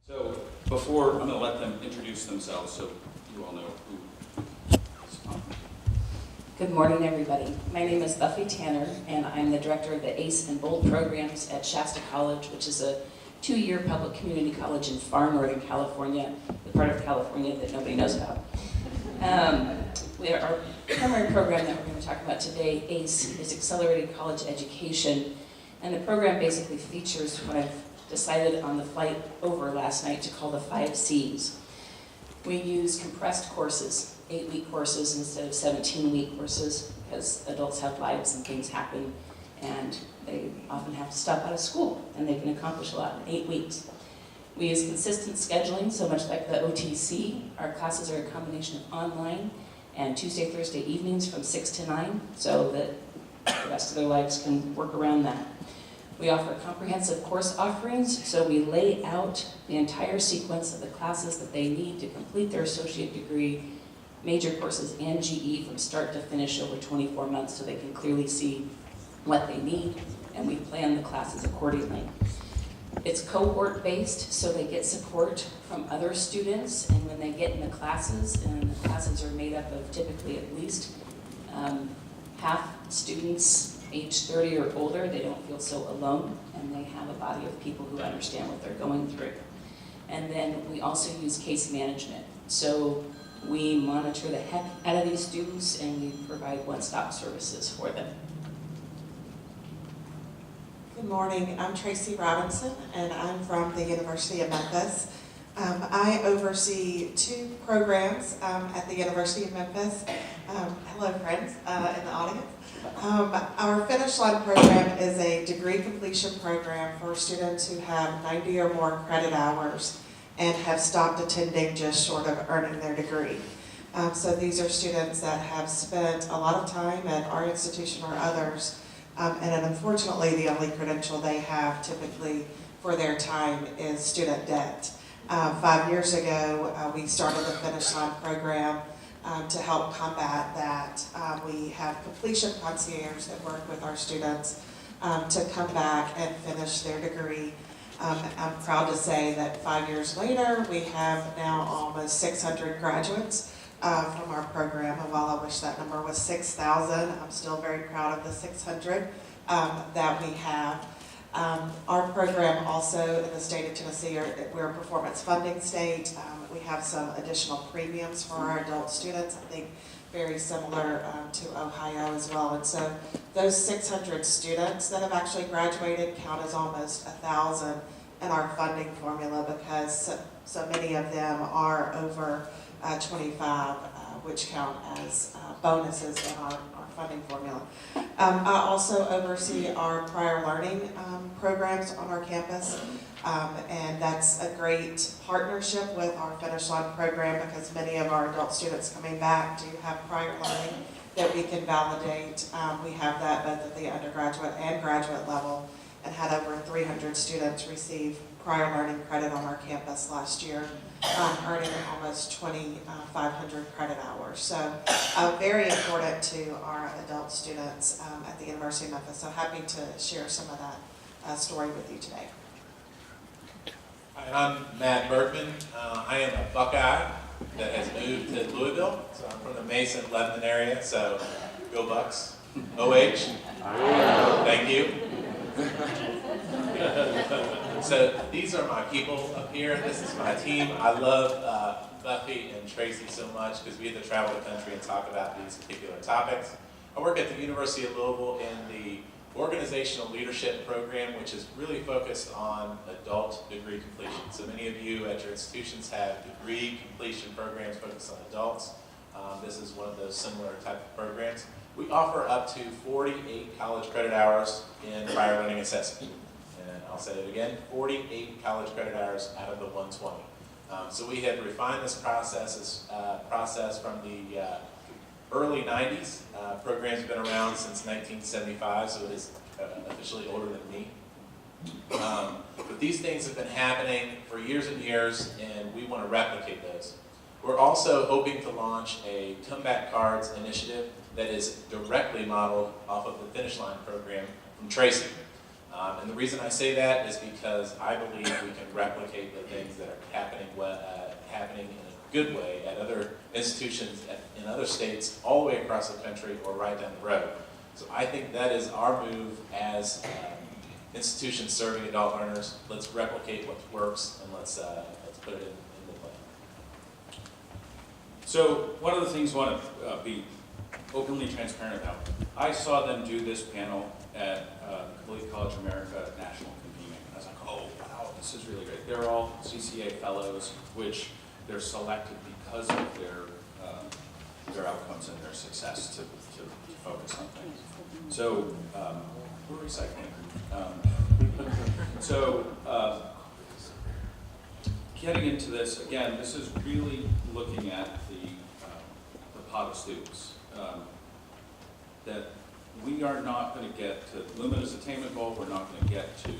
So before, I'm going to let them introduce themselves so you all know who is on. Good morning, everybody. My name is Buffy Tanner, and I'm the director of the ACE and BOLD programs at Shasta College, which is a 2-year public community college in far northern California, the part of California that nobody knows about. Our primary program that we're going to talk about today, ACE, is Accelerated College Education, and the program basically features what I've decided on the flight over last night to call the 5 C's. We use compressed courses, 8-week courses instead of 17-week courses, because adults have lives and things happen, and they often have to stop out of school, and they can accomplish a lot in 8 weeks. We use consistent scheduling, so much like the OTC. Our classes are a combination of online and Tuesday, Thursday evenings from 6 to 9, so that the rest of their lives can work around that. We offer comprehensive course offerings, so we lay out the entire sequence of the classes that they need to complete their associate degree, major courses, and GE from start to finish over 24 months so they can clearly see what they need, and we plan the classes accordingly. It's cohort-based, so they get support from other students, and when they get in the classes, and the classes are made up of typically at least half students age 30 or older, they don't feel so alone, and they have a body of people who understand what they're going through. And then we also use case management. So we monitor the heck out of these students, and we provide one-stop services for them. Good morning, I'm Tracy Robinson, and I'm from the University of Memphis. I oversee 2 programs at the University of Memphis. Hello, friends in the audience. Our Finish Line program is a degree completion program for students who have 90 or more credit hours and have stopped attending just short of earning their degree. So these are students that have spent a lot of time at our institution or others, and unfortunately the only credential they have typically for their time is student debt. 5 years ago, we started the Finish Line program to help combat that. We have completion concierges that work with our students to come back and finish their degree. I'm proud to say that 5 years later, we have now almost 600 graduates from our program, and while I wish that number was 6,000, I'm still very proud of the 600 that we have. Our program also in the state of Tennessee, we're a performance funding state. We have some additional premiums for our adult students, I think very similar to Ohio as well. And so those 600 students that have actually graduated count as almost 1,000 in our funding formula, because so many of them are over 25, which count as bonuses in our funding formula. I also oversee our prior learning programs on our campus, and that's a great partnership with our Finish Line program, because many of our adult students coming back do have prior learning that we can validate. We have that both at the undergraduate and graduate level, and had over 300 students receive prior learning credit on our campus last year, earning almost 2,500 credit hours. So very important to our adult students at the University of Memphis. So happy to share some of that story with you today. Hi, I'm Matt Bergman. I am a Buckeye that has moved to Louisville. So I'm from the Mason, Lebanon area, so go Bucks. OH. Thank you. So these are my people up here. This is my team. I love Buffy and Tracy so much because we get to travel the country and talk about these particular topics. I work at the University of Louisville in the Organizational Leadership Program, which is really focused on adult degree completion. So many of you at your institutions have degree completion programs focused on adults. This is one of those similar type of programs. We offer up to 48 college credit hours in prior learning assessment. And I'll say it again, 48 college credit hours out of the 120. So we have refined this process from the early 90s. Programs have been around since 1975, so it is officially older than me. But these things have been happening for years and years, and we want to replicate those. We're also hoping to launch a comeback cards initiative that is directly modeled off of the Finish Line program from Tracy. And the reason I say that is because I believe we can replicate the things that are happening in a good way at other institutions in other states all the way across the country or right down the road. So I think that is our move as institutions serving adult learners. Let's replicate what works and let's put it in the plan. So one of the things I want to be openly transparent about, I saw them do this panel at Complete College America National Convening. I was like, oh wow, this is really great. They're all CCA fellows, which they're selected because of their outcomes and their success to focus on things. So we're recycling. Getting into this, again, this is really looking at the pot of students. That we are not going to get to Lumina's attainment goal, we're not going to get to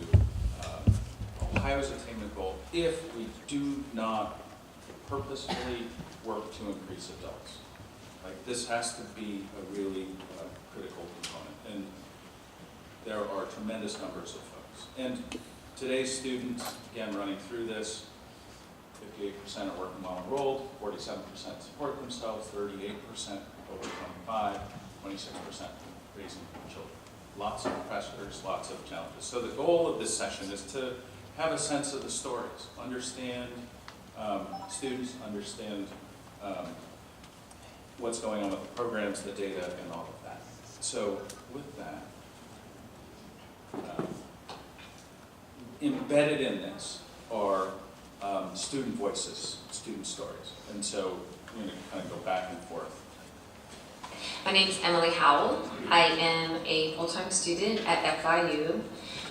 Ohio's attainment goal if we do not purposefully work to increase adults. Like, this has to be a really critical component, and there are tremendous numbers of folks. And today's students, again, running through this, 58% are working while enrolled, 47% support themselves, 38% over 25, 26% raising children. Lots of pressures, lots of challenges. So the goal of this session is to have a sense of the stories, understand students, understand what's going on with the programs, the data, and all of that. So with that, embedded in this are student voices, student stories. And so I'm going to kind of go back and forth. My name is Emily Howell. I am a full-time student at FIU.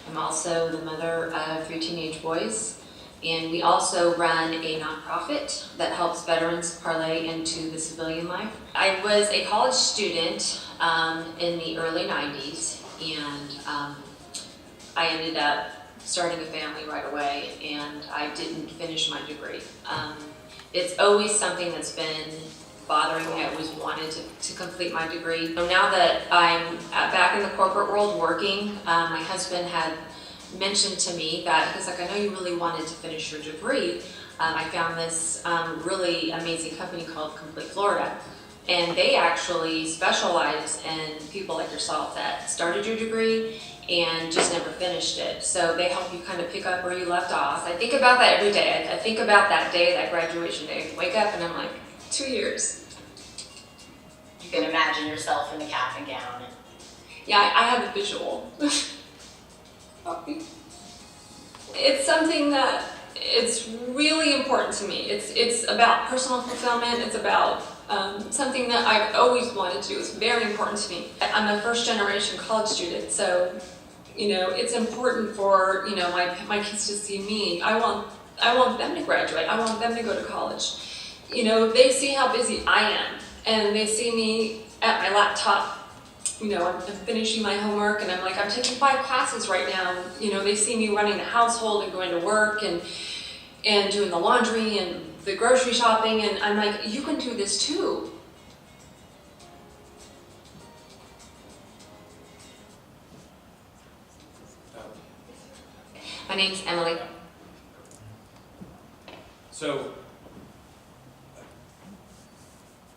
I'm also the mother of 3 teenage boys. And we also run a nonprofit that helps veterans parlay into the civilian life. I was a college student in the early 90s, and I ended up starting a family right away, and I didn't finish my degree. It's always something that's been bothering me. I always wanted to complete my degree. So now that I'm back in the corporate world working, my husband had mentioned to me that, he's like, I know you really wanted to finish your degree. I found this really amazing company called Complete Florida. And they actually specialize in people like yourself that started your degree and just never finished it. So they help you kind of pick up where you left off. I think about that every day. I think about that day, that graduation day. I wake up and I'm like, 2 years. You can imagine yourself in the cap and gown. Yeah, I have a visual. It's something that it's really important to me. It's about personal fulfillment. It's about something that I've always wanted to do. It's very important to me. I'm a first-generation college student, so it's important for my kids to see me. I want them to graduate. I want them to go to college. They see how busy I am, and they see me at my laptop. I'm finishing my homework, and I'm like, I'm taking 5 classes right now. They see me running the household and going to work and doing the laundry and the grocery shopping, and I'm like, you can do this too. My name's Emily. So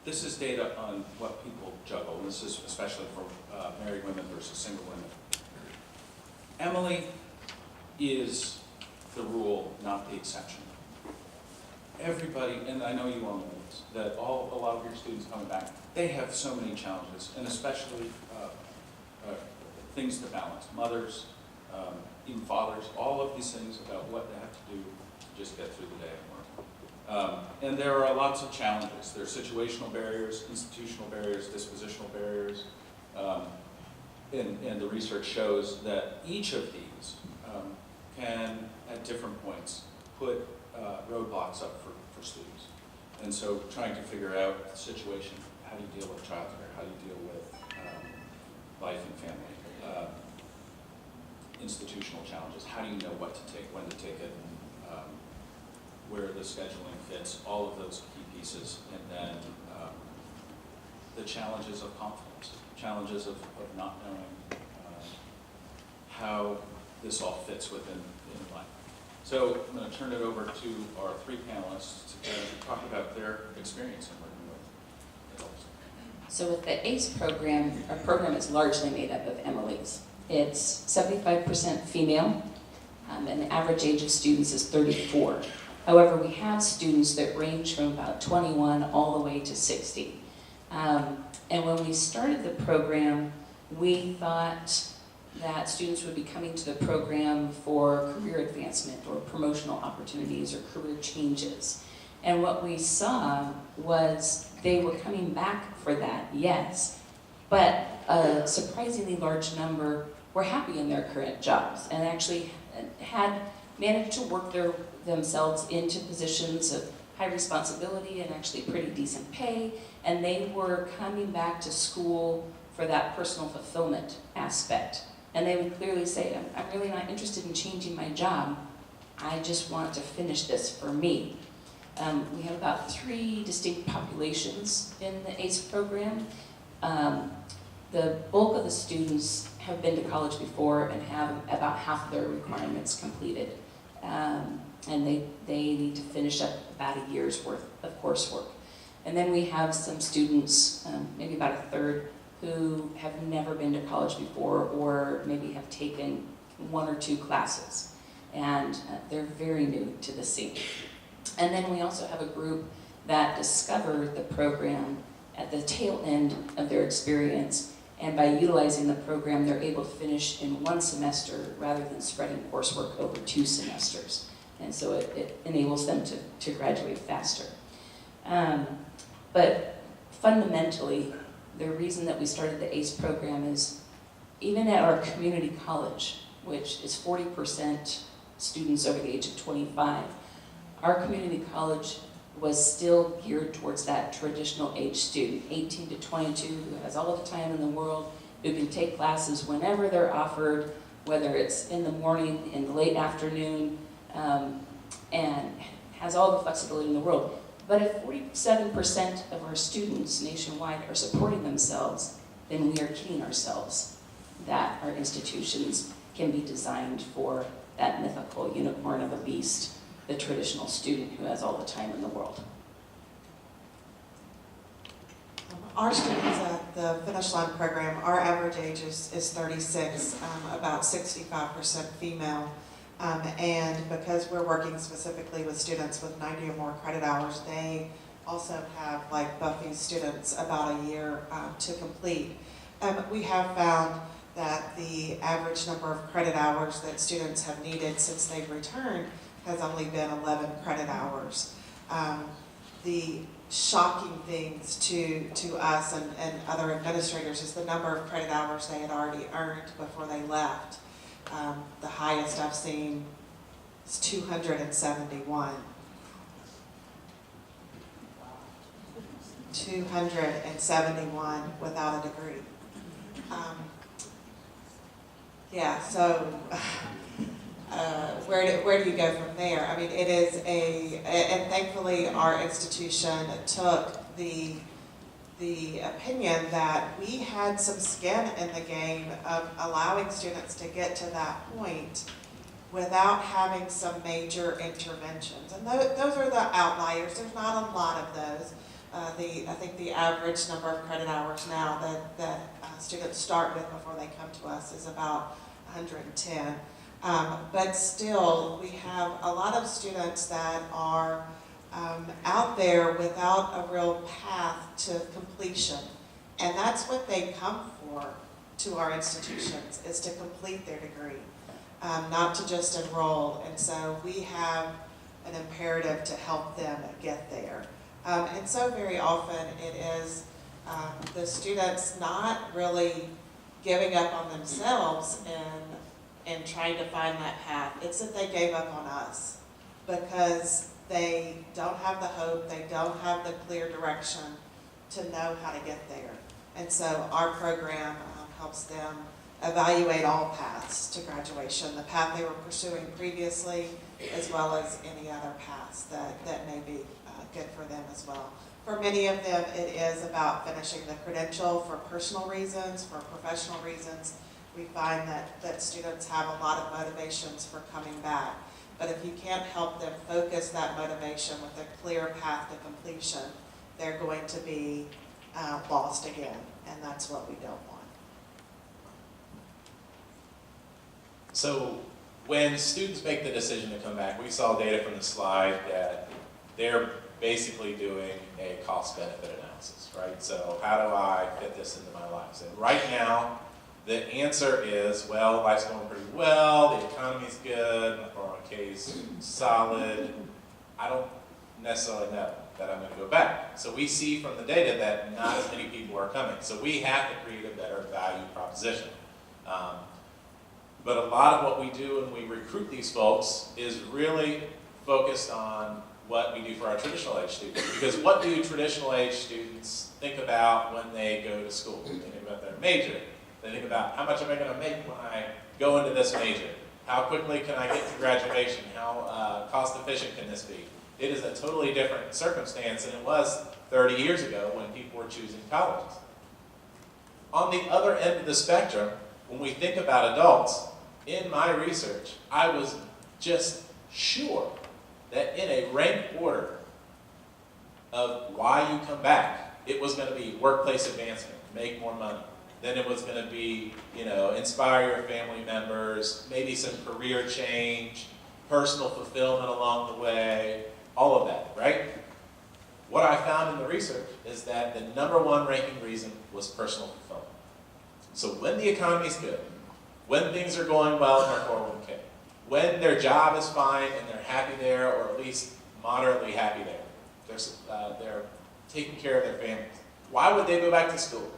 this is data on what people juggle. This is especially for married women versus single women. Emily is the rule, not the exception. Everybody, and I know you all know this, that a lot of your students coming back, they have so many challenges, and especially things to balance. Mothers, even fathers, all of these things about what they have to do to just get through the day at work. And there are lots of challenges. There are situational barriers, institutional barriers, dispositional barriers. And the research shows that each of these can, at different points, put roadblocks up for students. And so trying to figure out the situation, how do you deal with childcare, how do you deal with life and family, institutional challenges, how do you know what to take, when to take it, where the scheduling fits, all of those key pieces, and then the challenges of confidence, challenges of not knowing how this all fits within in line. So I'm going to turn it over to our three panelists to talk about their experience in working with adults. So with the ACE program, our program is largely made up of MLEs. It's 75% female, and the average age of students is 34. However, we have students that range from about 21 all the way to 60. And when we started the program, we thought that students would be coming to the program for career advancement or promotional opportunities or career changes. And what we saw was they were coming back for that, yes, but a surprisingly large number were happy in their current jobs and actually had managed to work themselves into positions of high responsibility and actually pretty decent pay, and they were coming back to school for that personal fulfillment aspect. And they would clearly say, I'm really not interested in changing my job, I just want to finish this for me. We have about 3 distinct populations in the ACE program. The bulk of the students have been to college before and have about half of their requirements completed. And they need to finish up about a year's worth of coursework. And then we have some students, maybe about a third, who have never been to college before or maybe have taken 1 or 2 classes. And they're very new to the scene. And then we also have a group that discovered the program at the tail end of their experience, and by utilizing the program, they're able to finish in 1 semester rather than spreading coursework over 2 semesters. And so it enables them to graduate faster. But fundamentally, the reason that we started the ACE program is even at our community college, which is 40% students over the age of 25, our community college was still geared towards that traditional age student, 18 to 22, who has all of the time in the world, who can take classes whenever they're offered, whether it's in the morning, in the late afternoon, and has all the flexibility in the world. But if 47% of our students nationwide are supporting themselves, then we are kidding ourselves that our institutions can be designed for that mythical unicorn of a beast, the traditional student who has all the time in the world. Our students at the Finish Line program, our average age is 36, about 65% female. And because we're working specifically with students with 90 or more credit hours, they also have, like Buffy's students, about a year to complete. We have found that the average number of credit hours that students have needed since they've returned has only been 11 credit hours. The shocking things to us and other administrators is the number of credit hours they had already earned before they left. The highest I've seen is 271. 271 without a degree. Yeah, so where do you go from there? I mean, it is and thankfully our institution took the opinion that we had some skin in the game of allowing students to get to that point without having some major interventions. And those are the outliers. There's not a lot of those. I think the average number of credit hours now that students start with before they come to us is about 110. But still, we have a lot of students that are out there without a real path to completion. And that's what they come for to our institutions, is to complete their degree, not to just enroll. And so we have an imperative to help them get there. And so very often it is the students not really giving up on themselves and trying to find that path. It's that they gave up on us because they don't have the hope, they don't have the clear direction to know how to get there. And so our program helps them evaluate all paths to graduation, the path they were pursuing previously, as well as any other paths that may be good for them as well. For many of them, it is about finishing the credential for personal reasons, for professional reasons. we find that students have a lot of motivations for coming back. But if you can't help them focus that motivation with a clear path to completion, they're going to be lost again, and that's what we don't want. So when students make the decision to come back, we saw data from the slide that they're basically doing a cost-benefit analysis, right? So how do I fit this into my life? And right now, the answer is, well, life's going pretty well, the economy's good, my 401k's solid. I don't necessarily know that I'm going to go back. So we see from the data that not as many people are coming. So we have to create a better value proposition. But a lot of what we do when we recruit these folks is really focused on what we do for our traditional age students. Because what do traditional age students think about when they go to school? They think about their major. They think about how much am I going to make when I go into this major? How quickly can I get to graduation? How cost efficient can this be? It is a totally different circumstance than it was 30 years ago when people were choosing colleges. On the other end of the spectrum, when we think about adults, in my research, I was just sure that in a ranked order of why you come back, it was going to be workplace advancement, make more money. Then it was going to be, inspire your family members, maybe some career change, personal fulfillment along the way, all of that, right? What I found in the research is that the #1 ranking reason was personal fulfillment. So when the economy's good, when things are going well in their 401k, when their job is fine and they're happy there, or at least moderately happy there, they're taking care of their families. Why would they go back to school?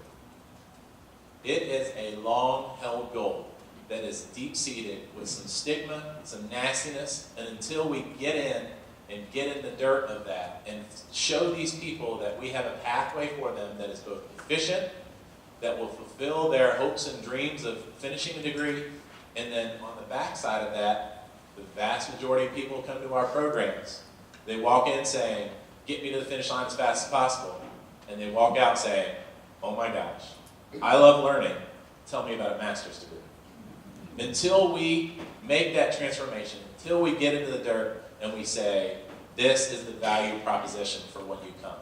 It is a long-held goal that is deep-seated with some stigma, some nastiness, and until we get in and get in the dirt of that and show these people that we have a pathway for them that is both efficient, that will fulfill their hopes and dreams of finishing a degree, and then on the backside of that, the vast majority of people who come to our programs, they walk in saying, get me to the finish line as fast as possible, and they walk out saying, oh my gosh, I love learning, tell me about a master's degree. Until we make that transformation, until we get into the dirt and we say, this is the value proposition for when you come.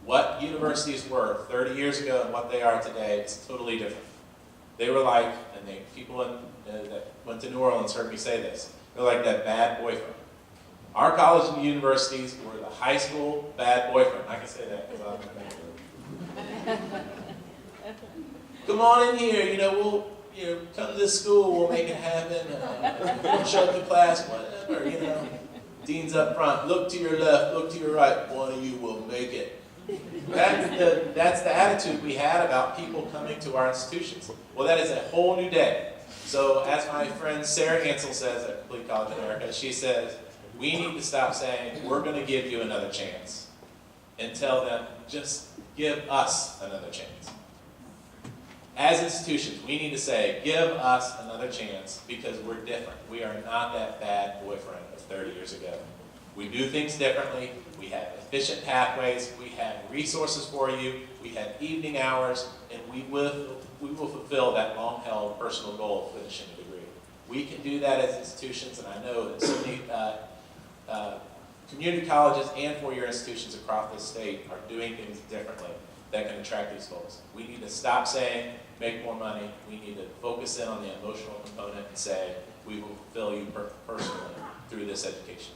What universities were 30 years ago and what they are today is totally different. They were like, and people that went to New Orleans heard me say this, they're like that bad boyfriend. Our colleges and universities were the high school bad boyfriend. I can say that because I'm come on in here, we'll come to this school, we'll make it happen. Don't show up to class, whatever, Dean's up front, look to your left, look to your right, one of you will make it. That's the attitude we had about people coming to our institutions. Well, that is a whole new day. So as my friend Sarah Ansel says at Complete College America, she says, we need to stop saying, we're going to give you another chance, and tell them, just give us another chance. As institutions, we need to say, give us another chance because we're different. We are not that bad boyfriend of 30 years ago. We do things differently. We have efficient pathways. We have resources for you. We have evening hours, and we will fulfill that long-held personal goal of finishing a degree. We can do that as institutions, and I know that so many community colleges and four-year institutions across the state are doing things differently that can attract these folks. We need to stop saying, make more money. We need to focus in on the emotional component and say, we will fulfill you personally through this education.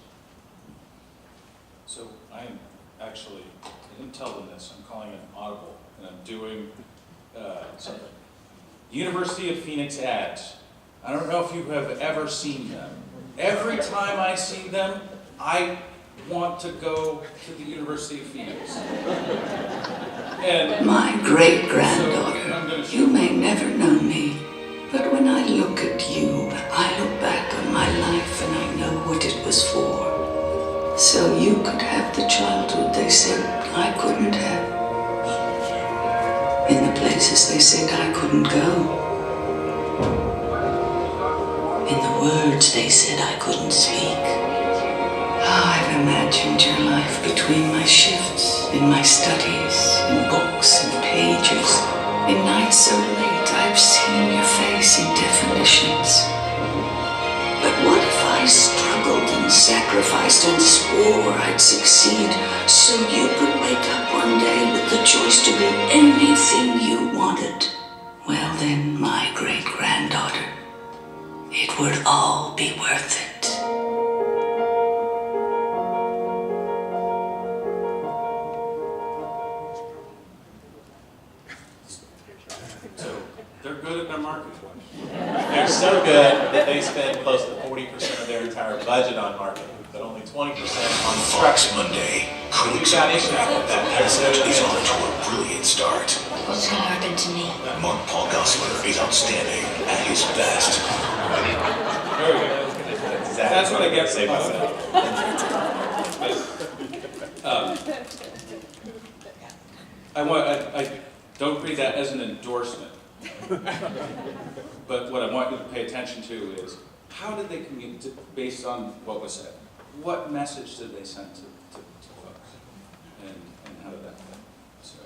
So I'm actually, I didn't tell them this, I'm calling it audible, and I'm doing something. University of Phoenix ads. I don't know if you have ever seen them. Every time I see them, I want to go to the University of Phoenix. And my great-granddaughter, you may never know me, but when I look at you, I look back on my life and I know what it was for. So you could have the childhood they said I couldn't have. In the places they said I couldn't go. In the words they said I couldn't speak. I've imagined your life between my shifts, in my studies, in books and pages, in nights so late that I've seen your face in definitions. But what if I struggled and sacrificed and swore I'd succeed so you could wake up one day with the choice to be anything you wanted? Well then, my great-granddaughter, it would all be worth it. So they're good at their marketing. They're so good that they spend close to 40% of their entire budget on marketing, but only 20% on Fox instruction. Monday. We've Critics got agree issues with that that. Peasant is on to a brilliant start. What's gonna happen to me? Mark Paul Gosselaar is outstanding at his best. Very good. That's what I get for myself. I don't read that as an endorsement. But what I want you to pay attention to is, how did they communicate based on what was said? What message did they send to folks? And how did that go? So.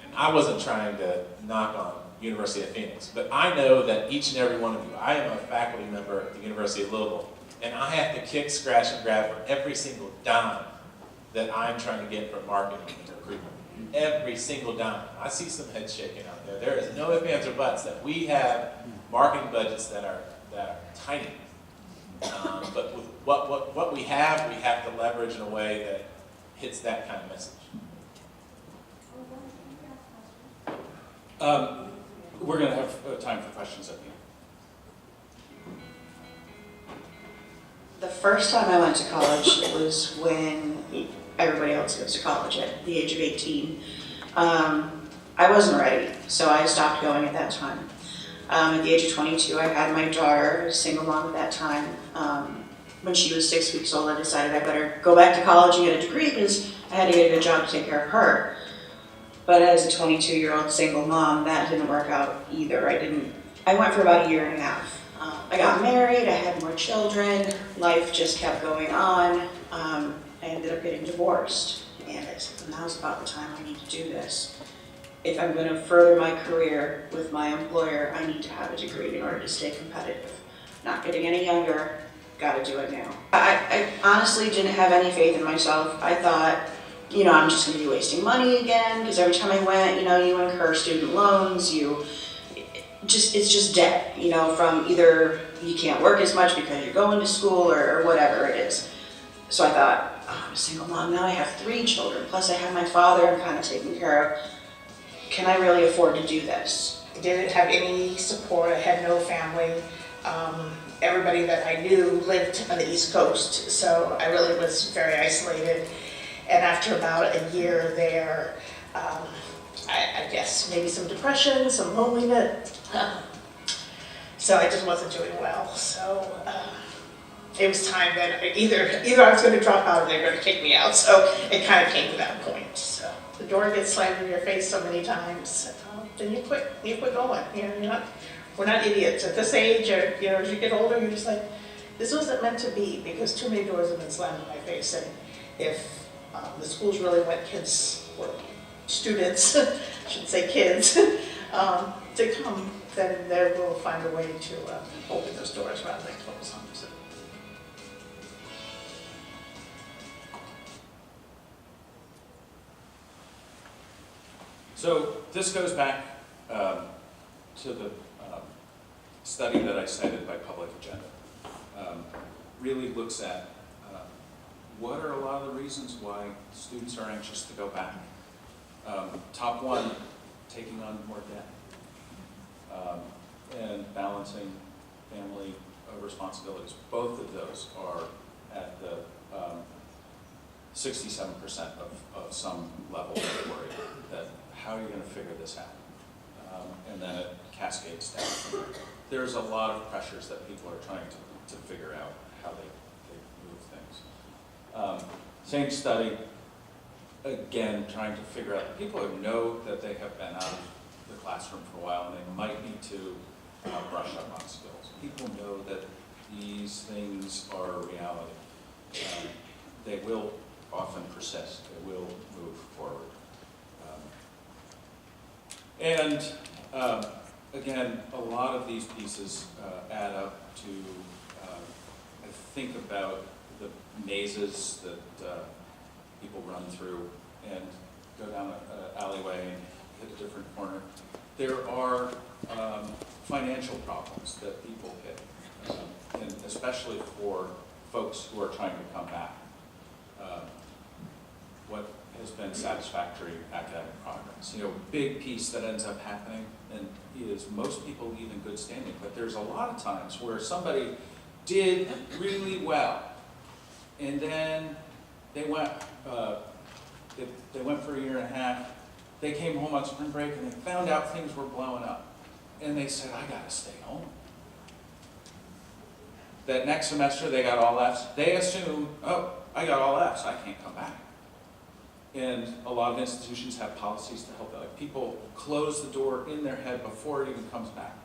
And I wasn't trying to knock on University of Phoenix, but I know that each and every one of you, I am a faculty member at the University of Louisville, and I have to kick, scratch, and grab for every single dime that I'm trying to get from marketing and recruitment. Every single dime. I see some heads shaking out there. There is no ifs, ands, or buts that we have marketing budgets that are tiny. But with what we have to leverage in a way that hits that kind of message. We're going to have time for questions at the end. The first time I went to college was when everybody else goes to college at the age of 18. I wasn't ready, so I stopped going at that time. At the age of 22, I had my daughter, a single mom at that time. When she was 6 weeks old, I decided I better go back to college and get a degree because I had to get a good job to take care of her. But as a 22-year-old single mom, that didn't work out either. I went for about a year and a half. I got married, I had more children, life just kept going on. I ended up getting divorced, and I said, now's about the time I need to do this. If I'm going to further my career with my employer, I need to have a degree in order to stay competitive. Not getting any younger, got to do it now. I honestly didn't have any faith in myself. I thought, I'm just going to be wasting money again, because every time I went, you incur student loans, it's just debt, from either you can't work as much because you're going to school or whatever it is. So I thought, I'm a single mom now, I have 3 children, plus I have my father I'm kind of taking care of. Can I really afford to do this? I didn't have any support, I had no family. Everybody that I knew lived on the East Coast, so I really was very isolated. And after about a year there, I guess maybe some depression, some loneliness. So I just wasn't doing well. So it was time that either I was going to drop out or they were going to kick me out. So it kind of came to that point. So the door gets slammed in your face so many times, then you quit. You quit going. We're not idiots at this age. Or as you get older, you're just like, this wasn't meant to be, because too many doors have been slammed in my face. And if the schools really want kids, or students, I shouldn't say kids, to come, then they will find a way to open those doors rather than close them. So. So this goes back to the study that I cited by Public Agenda. Really looks at what are a lot of the reasons why students are anxious to go back. Top one, taking on more debt and balancing family responsibilities. Both of those are at the 67% of some level of worry that how are you going to figure this out? And then it cascades down. There's a lot of pressures that people are trying to figure out how they move things. Same study, again, trying to figure out, people who know that they have been out of the classroom for a while and they might need to brush up on skills. People know that these things are a reality. They will often persist. They will move forward. And again, a lot of these pieces add up to, I think about the mazes that people run through and go down an alleyway and hit a different corner. There are financial problems that people hit, and especially for folks who are trying to come back. What has been satisfactory academic progress? You know, big piece that ends up happening and is most people leave in good standing, but there's a lot of times where somebody did really well, and then they went for a year and a half. They came home on spring break and they found out things were blowing up, and they said, "I got to stay home." That next semester they got all Fs. They assume, "Oh, I got all Fs. I can't come back." And a lot of institutions have policies to help that. Like, people close the door in their head before it even comes back.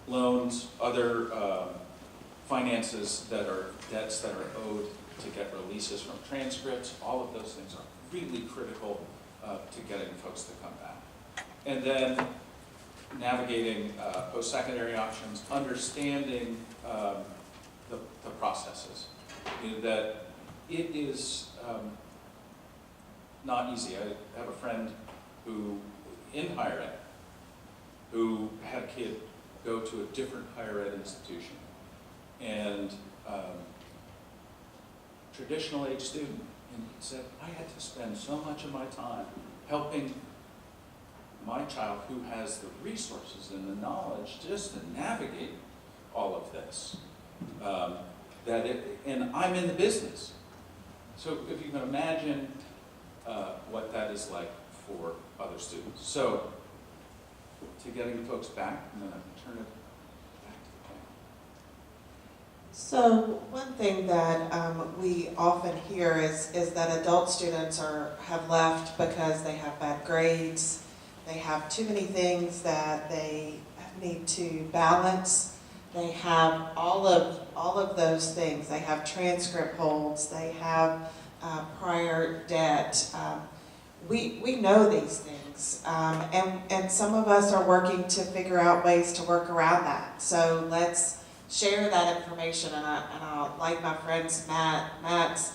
Loans, other finances that are debts that are owed to get releases from transcripts, all of those things are really critical to getting folks to come back. And then navigating post-secondary options, understanding the processes. You know, that it is not easy. I have a friend who, in higher ed, who had a kid go to a different higher ed institution, and traditional age student, and he said, "I had to spend so much of my time helping my child who has the resources and the knowledge just to navigate all of this, and I'm in the business." So if you can imagine what that is like for other students. So to getting folks back, I'm going to turn it back to the panel. So one thing that we often hear is that adult students have left because they have bad grades, they have too many things that they need to balance. They have all of those things. They have transcript holds. They have prior debt. We know these things, and some of us are working to figure out ways to work around that. So let's share that information. And I like my friend's Matt's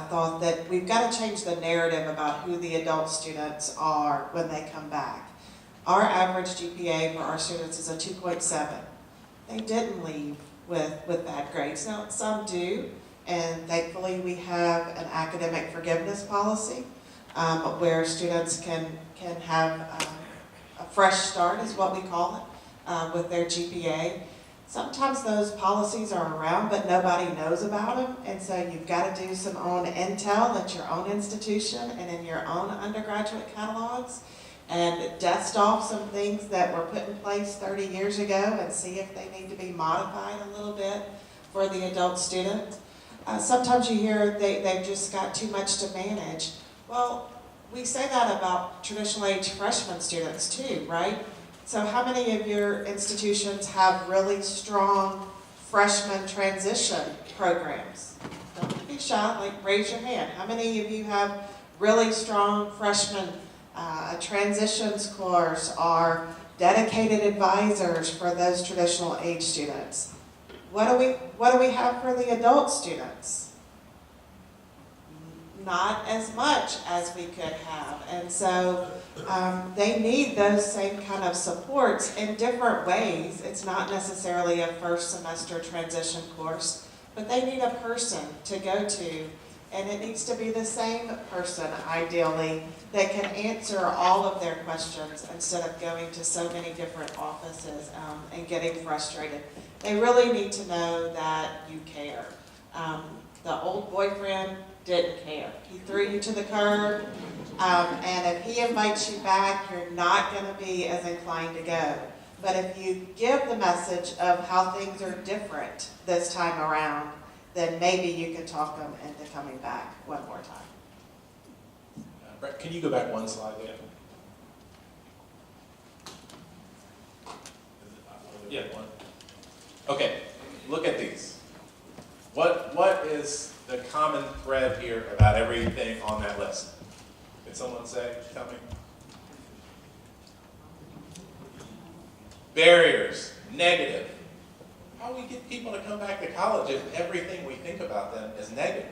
thought that we've got to change the narrative about who the adult students are when they come back. Our average GPA for our students is a 2.7. They didn't leave with bad grades. Now, some do, and thankfully we have an academic forgiveness policy where students can have a fresh start, is what we call it, with their GPA. Sometimes those policies are around, but nobody knows about them, and so you've got to do some own intel at your own institution and in your own undergraduate catalogs, and dust off some things that were put in place 30 years ago and see if they need to be modified a little bit for the adult student. Sometimes you hear they've just got too much to manage. Well, we say that about traditional age freshman students too, right? So how many of your institutions have really strong freshman transition programs? Don't be shy, like raise your hand. How many of you have really strong freshman transitions course or dedicated advisors for those traditional age students? What do we have for the adult students? Not as much as we could have, and so they need those same kind of supports in different ways. It's not necessarily a first semester transition course, but they need a person to go to, and it needs to be the same person, ideally, that can answer all of their questions instead of going to so many different offices and getting frustrated. They really need to know that you care. The old boyfriend didn't care. He threw you to the curb, and if he invites you back, you're not going to be as inclined to go. But if you give the message of how things are different this time around, then maybe you can talk them into coming back one more time. Brett, can you go back one slide there? Yeah, one. Okay, look at these. What is the common thread here about everything on that list? Can someone tell me? Barriers, negative. How do we get people to come back to college if everything we think about them is negative?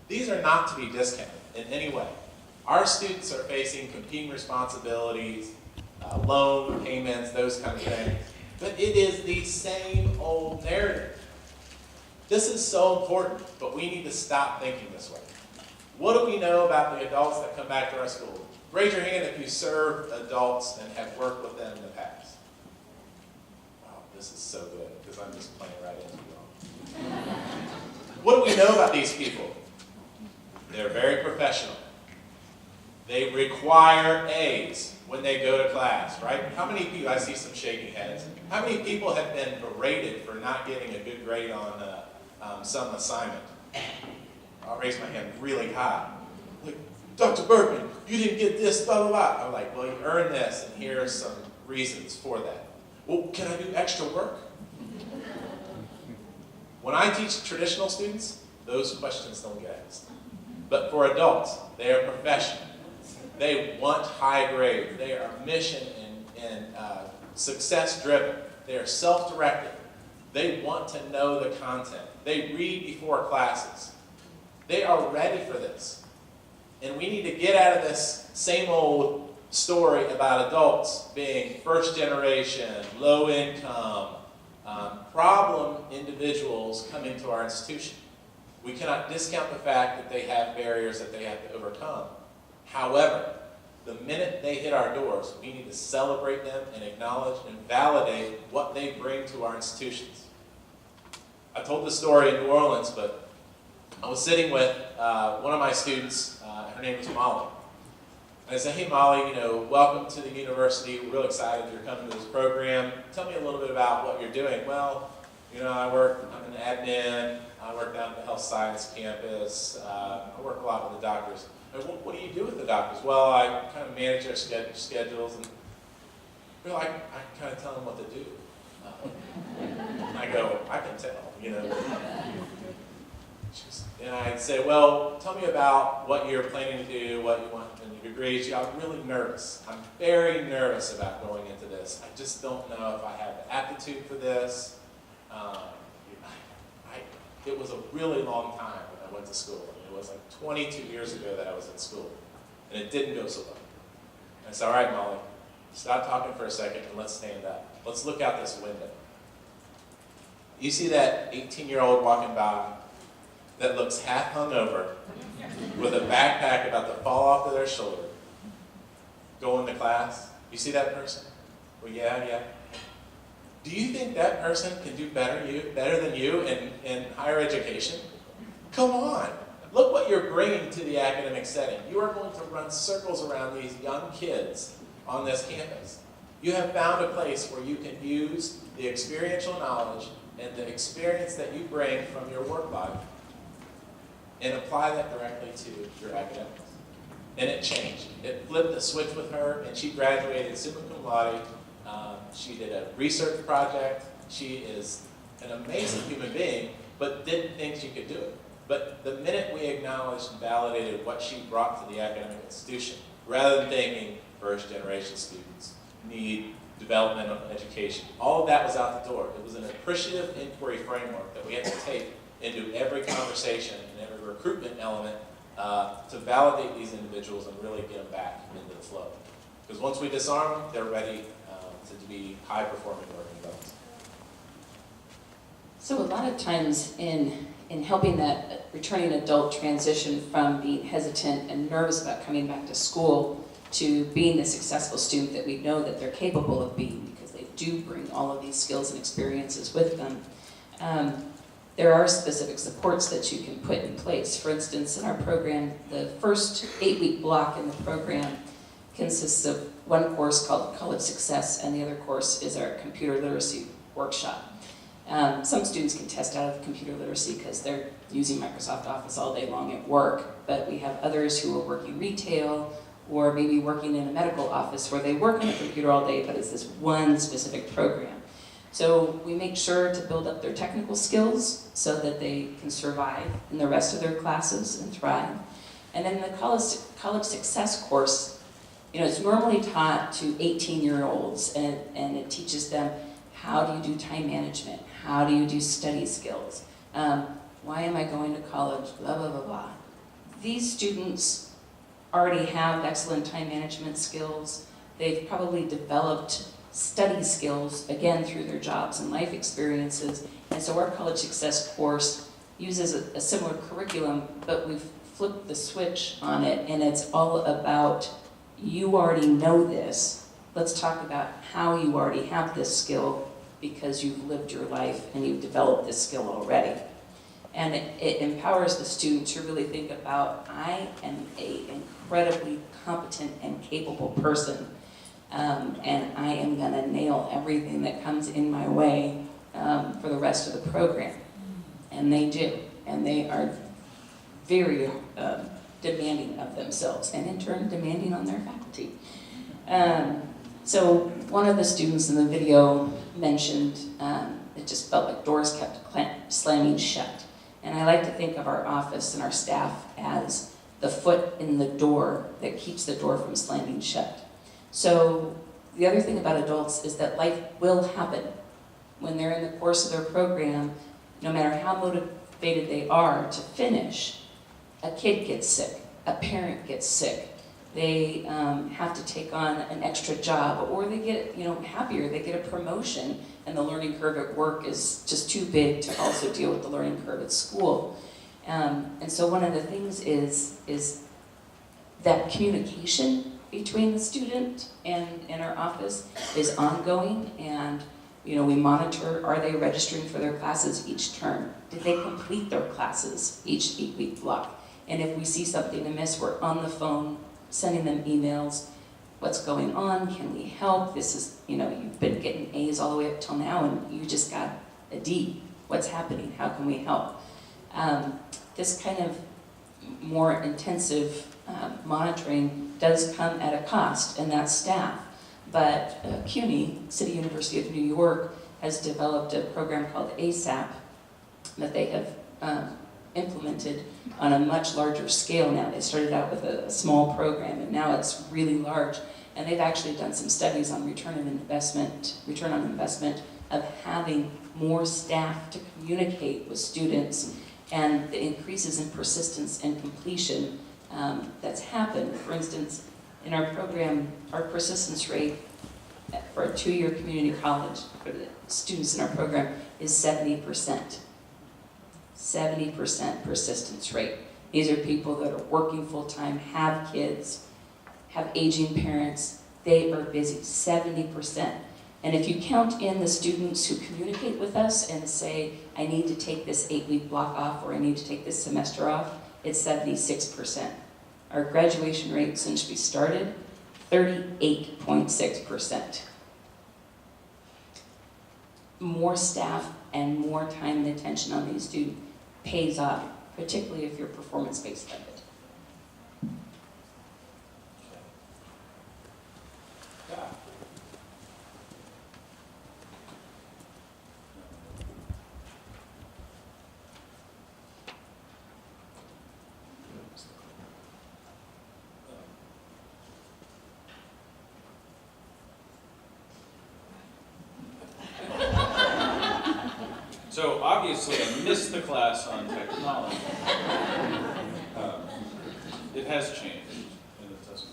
These are not to be discounted in any way. Our students are facing competing responsibilities, loan payments, those kind of things. But it is the same old narrative. This is so important, but we need to stop thinking this way. What do we know about the adults that come back to our school? Raise your hand if you served adults and have worked with them in the past. Wow, this is so good, because I'm just playing right into you all. What do we know about these people? They're very professional. They require A's when they go to class, right? How many people, I see some shaking heads, how many people have been berated for not getting a good grade on some assignment? I'll raise my hand really high. Like, Dr. Bergman, you didn't get this, blah, blah, blah. I'm like, well, you earned this, and here are some reasons for that. Well, can I do extra work? When I teach traditional students, those questions don't get asked. But for adults, they are professional. They want high grades. They are mission and success driven. They are self-directed. They want to know the content. They read before classes. They are ready for this. And we need to get out of this same old story about adults being first generation, low income, problem individuals coming to our institution. We cannot discount the fact that they have barriers that they have to overcome. However, the minute they hit our doors, we need to celebrate them and acknowledge and validate what they bring to our institutions. I told this story in New Orleans, but I was sitting with one of my students, her name was Molly. And I said, hey Molly, welcome to the university. We're real excited you're coming to this program. Tell me a little bit about what you're doing. Well, I'm in admin. I work down at the health science campus. I work a lot with the doctors. What do you do with the doctors? Well, I kind of manage their schedules, and I kind of tell them what to do. I go, I can tell, And I'd say, well, tell me about what you're planning to do, what you want in your degrees. I'm really nervous. I'm very nervous about going into this. I just don't know if I have the aptitude for this. It was a really long time when I went to school. It was like 22 years ago that I was in school, and it didn't go so well. And I said, all right, Molly, stop talking for a second and let's stand up. Let's look out this window. You see that 18-year-old walking by that looks half hungover with a backpack about to fall off to their shoulder, going to class? You see that person? Well, yeah. Do you think that person can do better than you in higher education? Come on. Look what you're bringing to the academic setting. You are going to run circles around these young kids on this campus. You have found a place where you can use the experiential knowledge and the experience that you bring from your work life and apply that directly to your academics. And it changed. It flipped the switch with her, and she graduated summa cum laude. She did a research project. She is an amazing human being, but didn't think she could do it. But the minute we acknowledged and validated what she brought to the academic institution, rather than thinking first-generation students need developmental education, all of that was out the door. It was an appreciative inquiry framework that we had to take into every conversation and every recruitment element to validate these individuals and really get them back into the flow. Because once we disarm them, they're ready to be high-performing working adults. So a lot of times in helping that returning adult transition from being hesitant and nervous about coming back to school to being the successful student that we know that they're capable of being, because they do bring all of these skills and experiences with them, there are specific supports that you can put in place. For instance, in our program, the first 8-week block in the program consists of one course called College Success, and the other course is our computer literacy workshop. Some students can test out of computer literacy because they're using Microsoft Office all day long at work, but we have others who are working retail or maybe working in a medical office where they work on a computer all day, but it's this one specific program. So we make sure to build up their technical skills so that they can survive in the rest of their classes and thrive. And then the college success course, it's normally taught to 18-year-olds, and it teaches them how do you do time management, how do you do study skills, why am I going to college, blah, blah, blah, blah. These students already have excellent time management skills. They've probably developed study skills, again, through their jobs and life experiences. And so our college success course uses a similar curriculum, but we've flipped the switch on it, and it's all about, you already know this. Let's talk about how you already have this skill because you've lived your life and you've developed this skill already. And it empowers the student to really think about, I am an incredibly competent and capable person, and I am gonna nail everything that comes in my way for the rest of the program. And they do, and they are very demanding of themselves, and in turn demanding on their faculty. So one of the students in the video mentioned it just felt like doors kept slamming shut. And I like to think of our office and our staff as the foot in the door that keeps the door from slamming shut. So the other thing about adults is that life will happen. When they're in the course of their program, no matter how motivated they are to finish, a kid gets sick, a parent gets sick, they have to take on an extra job, or they get happier, they get a promotion, and the learning curve at work is just too big to also deal with the learning curve at school. And so one of the things is that communication between the student and our office is ongoing, and we monitor, are they registering for their classes each term? Did they complete their classes each 8-week block? And if we see something amiss, we're on the phone, sending them emails. What's going on? Can we help? This is, you've been getting A's all the way up till now, and you just got a D. What's happening? How can we help? This kind of more intensive monitoring does come at a cost, and that's staff. But CUNY, City University of New York, has developed a program called ASAP that they have implemented on a much larger scale now. They started out with a small program, and now it's really large. And they've actually done some studies on return on investment of having more staff to communicate with students, and the increases in persistence and completion that's happened. For instance, in our program, our persistence rate for a 2-year community college for the students in our program is 70%. 70% persistence rate. These are people that are working full-time, have kids, have aging parents. They are busy, 70%. And if you count in the students who communicate with us and say, I need to take this 8-week block off, or I need to take this semester off, it's 76%. Our graduation rate since we started, 38.6%. More staff and more time and attention on these students pays off, particularly if you're performance-based funded. So obviously I missed the class on technology. It has changed, and it doesn't.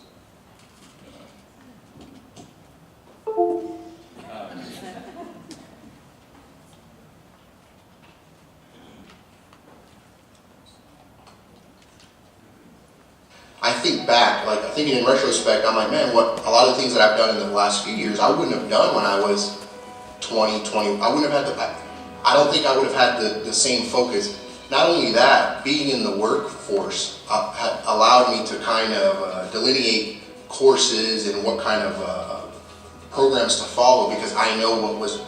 I think back, like thinking in retrospect, I'm like, man, what a lot of things that I've done in the last few years, I wouldn't have done when I was 20. I wouldn't have had I don't think I would have had the same focus. Not only that, being in the workforce had allowed me to kind of delineate courses and what kind of programs to follow, because I knew what was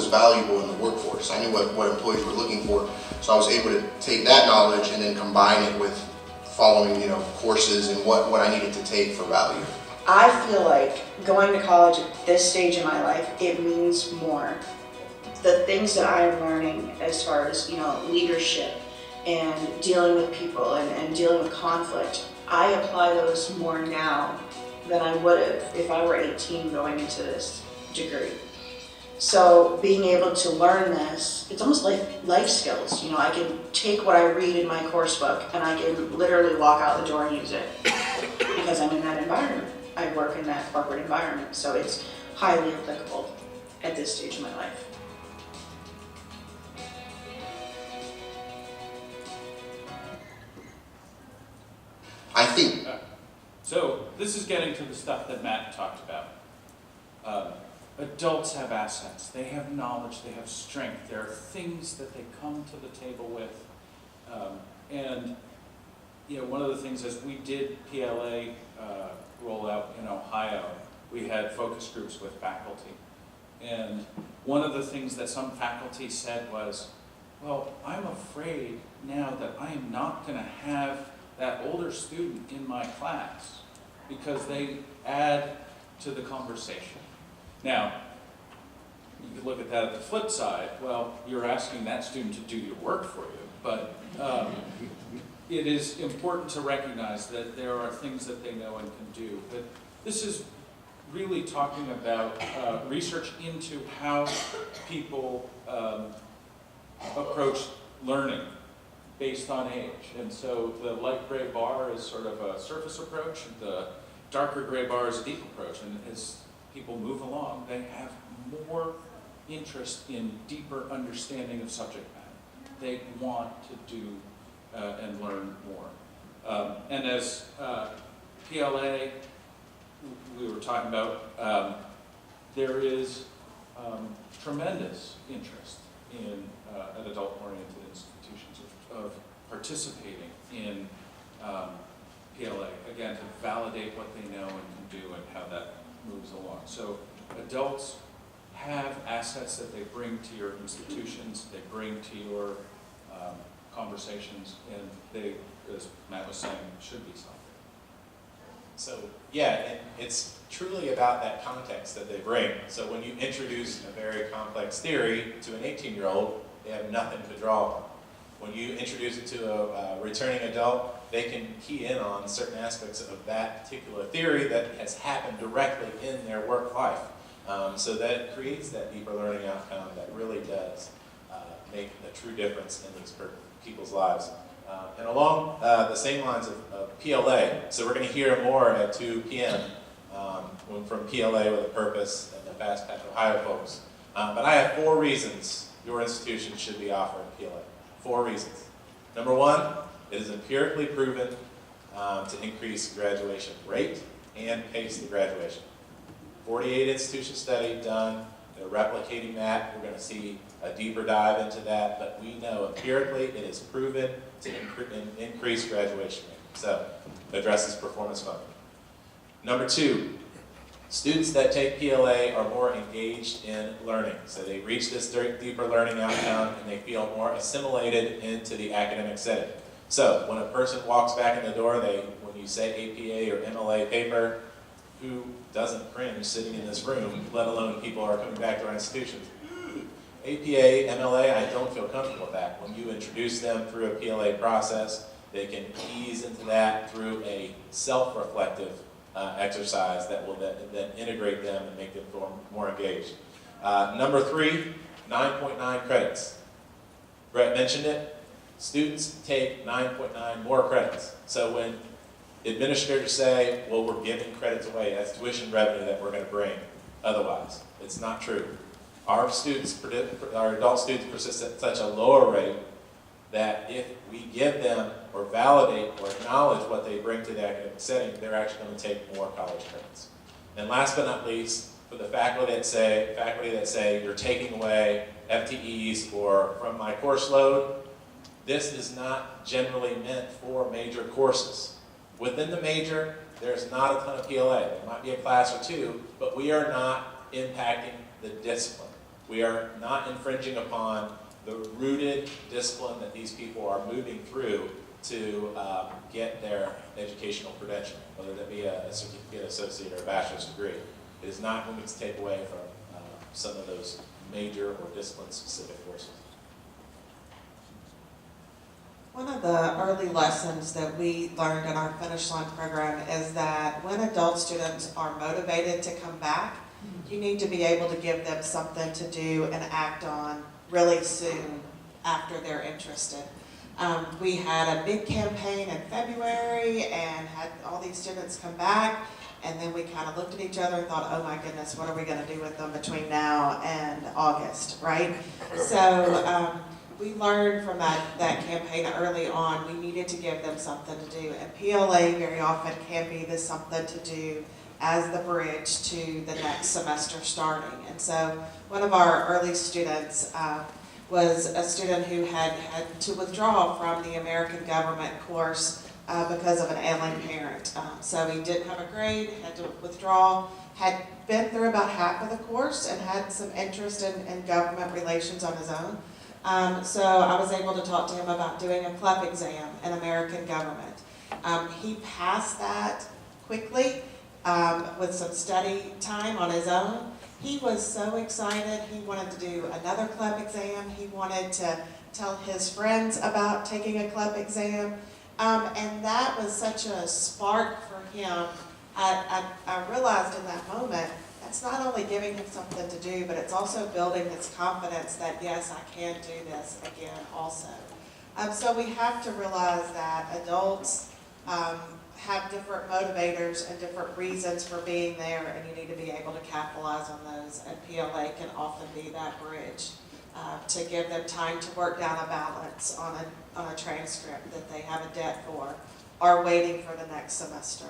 valuable in the workforce. I knew what employees were looking for. So I was able to take that knowledge and then combine it with following, courses and what I needed to take for value. I feel like going to college at this stage in my life, it means more. The things that I am learning as far as, leadership and dealing with people and dealing with conflict, I apply those more now than I would have if I were 18 going into this degree. So being able to learn this, it's almost like life skills. You know, I can take what I read in my course book and I can literally walk out the door and use it because I'm in that environment. I work in that corporate environment, so it's highly applicable at this stage of my life. I think, So this is getting to the stuff that Matt talked about. Adults have assets, they have knowledge, they have strength, there are things that they come to the table with. And you know, one of the things as we did PLA rollout in Ohio, we had focus groups with faculty. And one of the things that some faculty said was, well, I'm afraid now that I am not going to have that older student in my class because they add to the conversation. Now, you could look at that at the flip side. Well, you're asking that student to do your work for you, but it is important to recognize that there are things that they know and can do. But this is really talking about research into how people approach learning based on age. And so the light gray bar is sort of a surface approach, the darker gray bar is a deep approach. And as people move along, they have more interest in deeper understanding of subject matter. They want to do and learn more. And as PLA, we were talking about, there is tremendous interest in at adult-oriented institutions of participating in PLA, again, to validate what they know and can do and how that moves along. So adults have assets that they bring to your institutions, they bring to your conversations, and they, as Matt was saying, should be something. So yeah, it's truly about that context that they bring. So when you introduce a very complex theory to an 18-year-old, they have nothing to draw on. When you introduce it to a returning adult, they can key in on certain aspects of that particular theory that has happened directly in their work life. So that creates that deeper learning outcome that really does make a true difference in these people's lives. And along the same lines of PLA, so we're going to hear more at 2 p.m. From PLA with a Purpose and the Fast Path Ohio folks. But I have 4 reasons your institution should be offering PLA. 4 reasons. Number 1, it is empirically proven to increase graduation rate and pace the graduation. 48 institution study done. They're replicating that. We're going to see a deeper dive into that, but we know empirically it is proven to increase graduation rate. So, it addresses performance funding. Number 2, students that take PLA are more engaged in learning. So they reach this deeper learning outcome and they feel more assimilated into the academic setting. So when a person walks back in the door, when you say APA or MLA paper, who doesn't cringe sitting in this room, let alone people are coming back to our institutions? APA, MLA, I don't feel comfortable with that. When you introduce them through a PLA process, they can ease into that through a self-reflective exercise that will then integrate them and make them more engaged. Number 3, 9.9 credits. Brett mentioned it. Students take 9.9 more credits. So when administrators say, well, we're giving credits away, that's tuition revenue that we're going to bring. Otherwise, it's not true. Our adult students persist at such a lower rate that if we give them or validate or acknowledge what they bring to the academic setting, they're actually going to take more college credits. And last but not least, for the faculty that say you're taking away FTEs or from my course load, this is not generally meant for major courses. Within the major, there's not a ton of PLA. There might be a class or 2, but we are not impacting the discipline. We are not infringing upon the rooted discipline that these people are moving through to get their educational credential, whether that be a certificate, associate, or a bachelor's degree. It is not going to take away from some of those major or discipline-specific courses. One of the early lessons that we learned in our Finish Line program is that when adult students are motivated to come back, you need to be able to give them something to do and act on really soon after they're interested. We had a big campaign in February and had all these students come back, and then we kind of looked at each other and thought, oh my goodness, what are we going to do with them between now and August, right? So we learned from that campaign early on, we needed to give them something to do, and PLA very often can be the something to do as the bridge to the next semester starting. And so one of our early students was a student who had to withdraw from the American government course because of an ailing parent. So he didn't have a grade, had to withdraw, had been through about half of the course and had some interest in government relations on his own. So I was able to talk to him about doing a CLEP exam in American government. He passed that quickly with some study time on his own. He was so excited. He wanted to do another CLEP exam. He wanted to tell his friends about taking a CLEP exam. And that was such a spark for him. I realized in that moment, that's not only giving him something to do, but it's also building his confidence that, yes, I can do this again also. So we have to realize that adults have different motivators and different reasons for being there, and you need to be able to capitalize on those, and PLA can often be that bridge to give them time to work down a balance on a transcript that they have a debt for, or waiting for the next semester.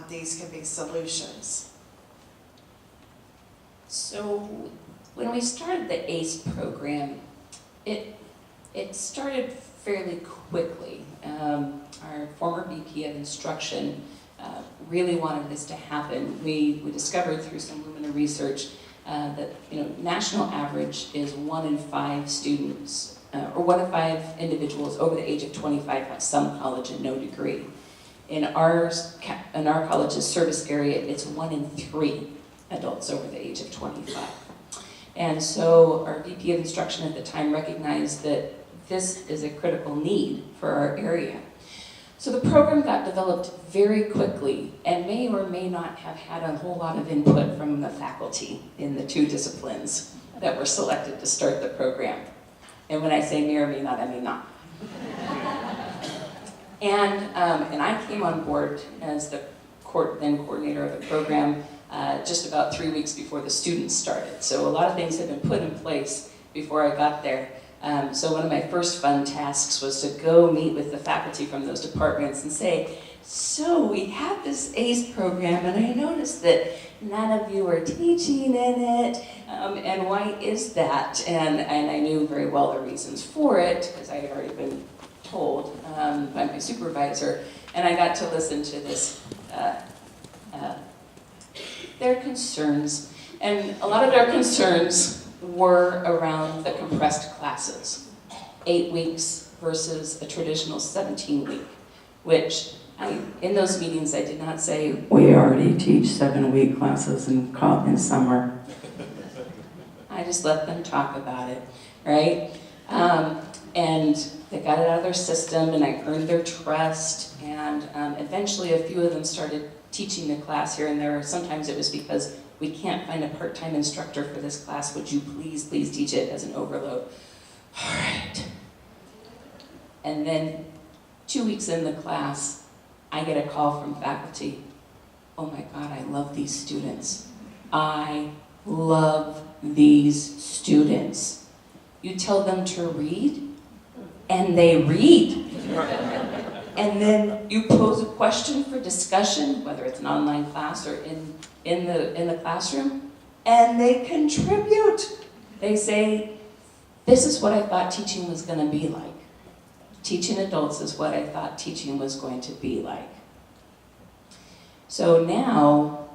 These can be solutions. So when we started the ACE program, it started fairly quickly. Our former VP of instruction really wanted this to happen. We discovered through some Lumina research that national average is 1 in 5 students, or 1 in 5 individuals over the age of 25 have some college and no degree. In our college's service area, it's 1 in 3 adults over the age of 25. And so our VP of instruction at the time recognized that this is a critical need for our area. So the program got developed very quickly and may or may not have had a whole lot of input from the faculty in the 2 disciplines that were selected to start the program. And when I say may or may not, I mean not. And I came on board as the then coordinator of the program just about 3 weeks before the students started. So a lot of things had been put in place before I got there. So one of my first fun tasks was to go meet with the faculty from those departments and say, so we have this ACE program, and I noticed that none of you are teaching in it, and why is that? And I knew very well the reasons for it, because I had already been told by my supervisor, and I got to listen to this, their concerns. And a lot of their concerns were around the compressed classes, 8 weeks versus a traditional 17-week, which in those meetings I did not say, we already teach 7-week classes in summer. I just let them talk about it, right? And they got it out of their system, and I earned their trust, and eventually a few of them started teaching the class here and there. Sometimes it was because we can't find a part-time instructor for this class. Would you please teach it as an overload? All right. And then 2 weeks in the class, I get a call from faculty. Oh my God, I love these students. I love these students. You tell them to read, and they read. And then you pose a question for discussion, whether it's an online class or in the classroom, and they contribute. They say, this is what I thought teaching was going to be like. Teaching adults is what I thought teaching was going to be like. So now,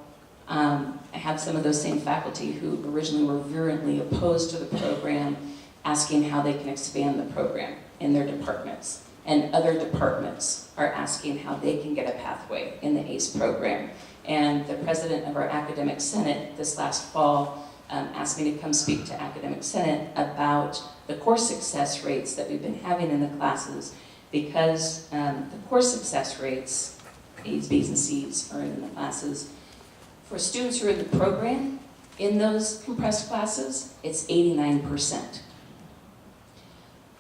I have some of those same faculty who originally were virulently opposed to the program, asking how they can expand the program in their departments. And other departments are asking how they can get a pathway in the ACE program. And the president of our academic senate this last fall asked me to come speak to academic senate about the course success rates that we've been having in the classes, because the course success rates, A's, B's, and C's are in the classes. For students who are in the program, in those compressed classes, it's 89%.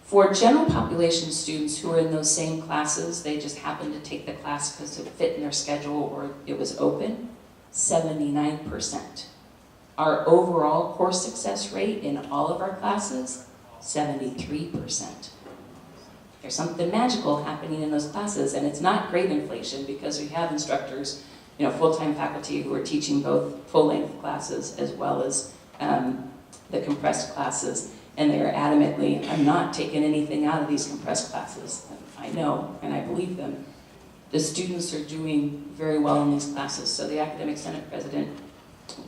For general population students who are in those same classes, they just happened to take the class because it fit in their schedule or it was open, 79%. Our overall course success rate in all of our classes, 73%. There's something magical happening in those classes, and it's not grade inflation because we have instructors, full-time faculty who are teaching both full-length classes as well as the compressed classes, and they are adamantly, I'm not taking anything out of these compressed classes. I know, and I believe them. The students are doing very well in these classes, so the Academic Senate President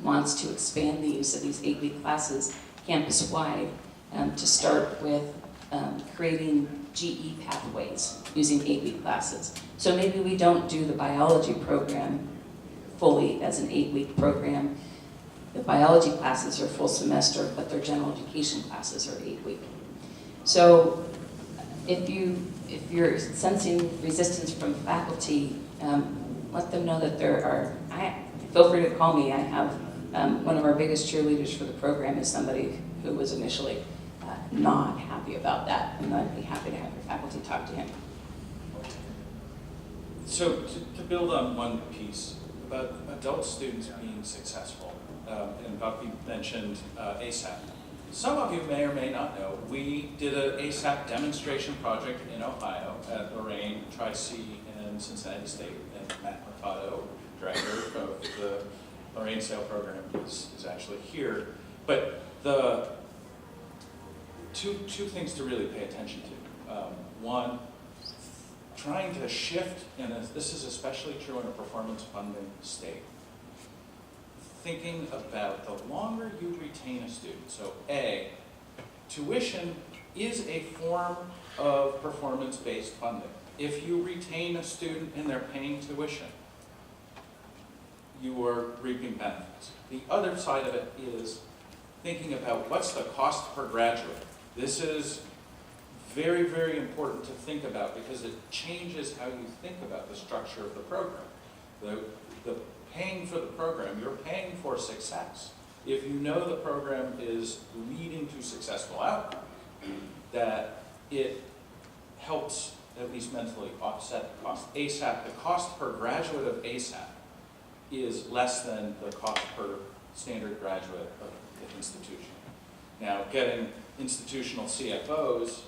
wants to expand the use of these 8-week classes campus-wide to start with creating GE pathways using 8-week classes. So maybe we don't do the biology program fully as an 8-week program. The biology classes are full semester, but their general education classes are 8-week. So if you're sensing resistance from faculty, let them know that feel free to call me. I have one of our biggest cheerleaders for the program is somebody who was initially not happy about that, and I'd be happy to have your faculty talk to him. So to build on one piece about adult students being successful, and Buffy mentioned ASAP. Some of you may or may not know, we did an ASAP demonstration project in Ohio at Lorraine, Tracy, and Cincinnati State, and Matt Mercado, director of the Lorraine SAIL program, is actually here. But the two things to really pay attention to. One, trying to shift, and this is especially true in a performance funding state, thinking about the longer you retain a student. So A, tuition is a form of performance-based funding. If you retain a student and they're paying tuition, you are reaping benefits. The other side of it is thinking about what's the cost per graduate. This is very, very important to think about because it changes how you think about the structure of the program. The paying for the program, you're paying for success. If you know the program is leading to successful outcome, that it helps at least mentally offset the cost. ASAP, the cost per graduate of ASAP is less than the cost per standard graduate of the institution. Now, getting institutional CFOs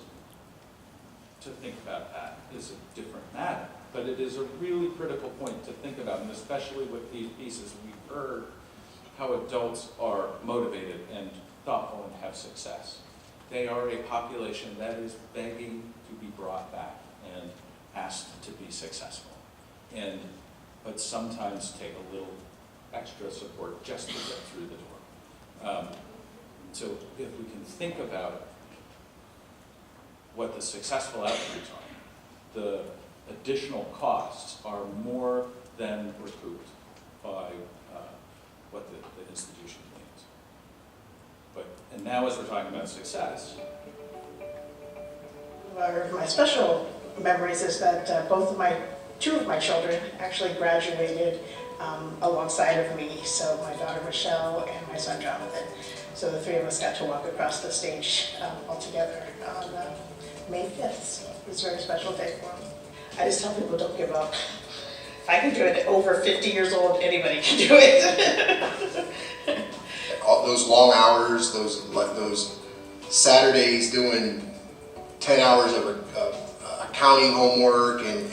to think about that is a different matter, but it is a really critical point to think about, and especially with these pieces, we've heard how adults are motivated and thoughtful and have success. They are a population that is begging to be brought back and asked to be successful, but sometimes take a little extra support just to get through the door. So if we can think about what the successful outcomes are, the additional costs are more than recouped by what the institution needs. And now as we're talking about success. My special memories is that two of my children actually graduated alongside of me. So my daughter Michelle and my son Jonathan. So the three of us got to walk across the stage all together on May 5th. So it was a very special day for me. I just tell people, don't give up. If I can do it at over 50 years old, anybody can do it. All those long hours, those Saturdays doing 10 hours of accounting homework and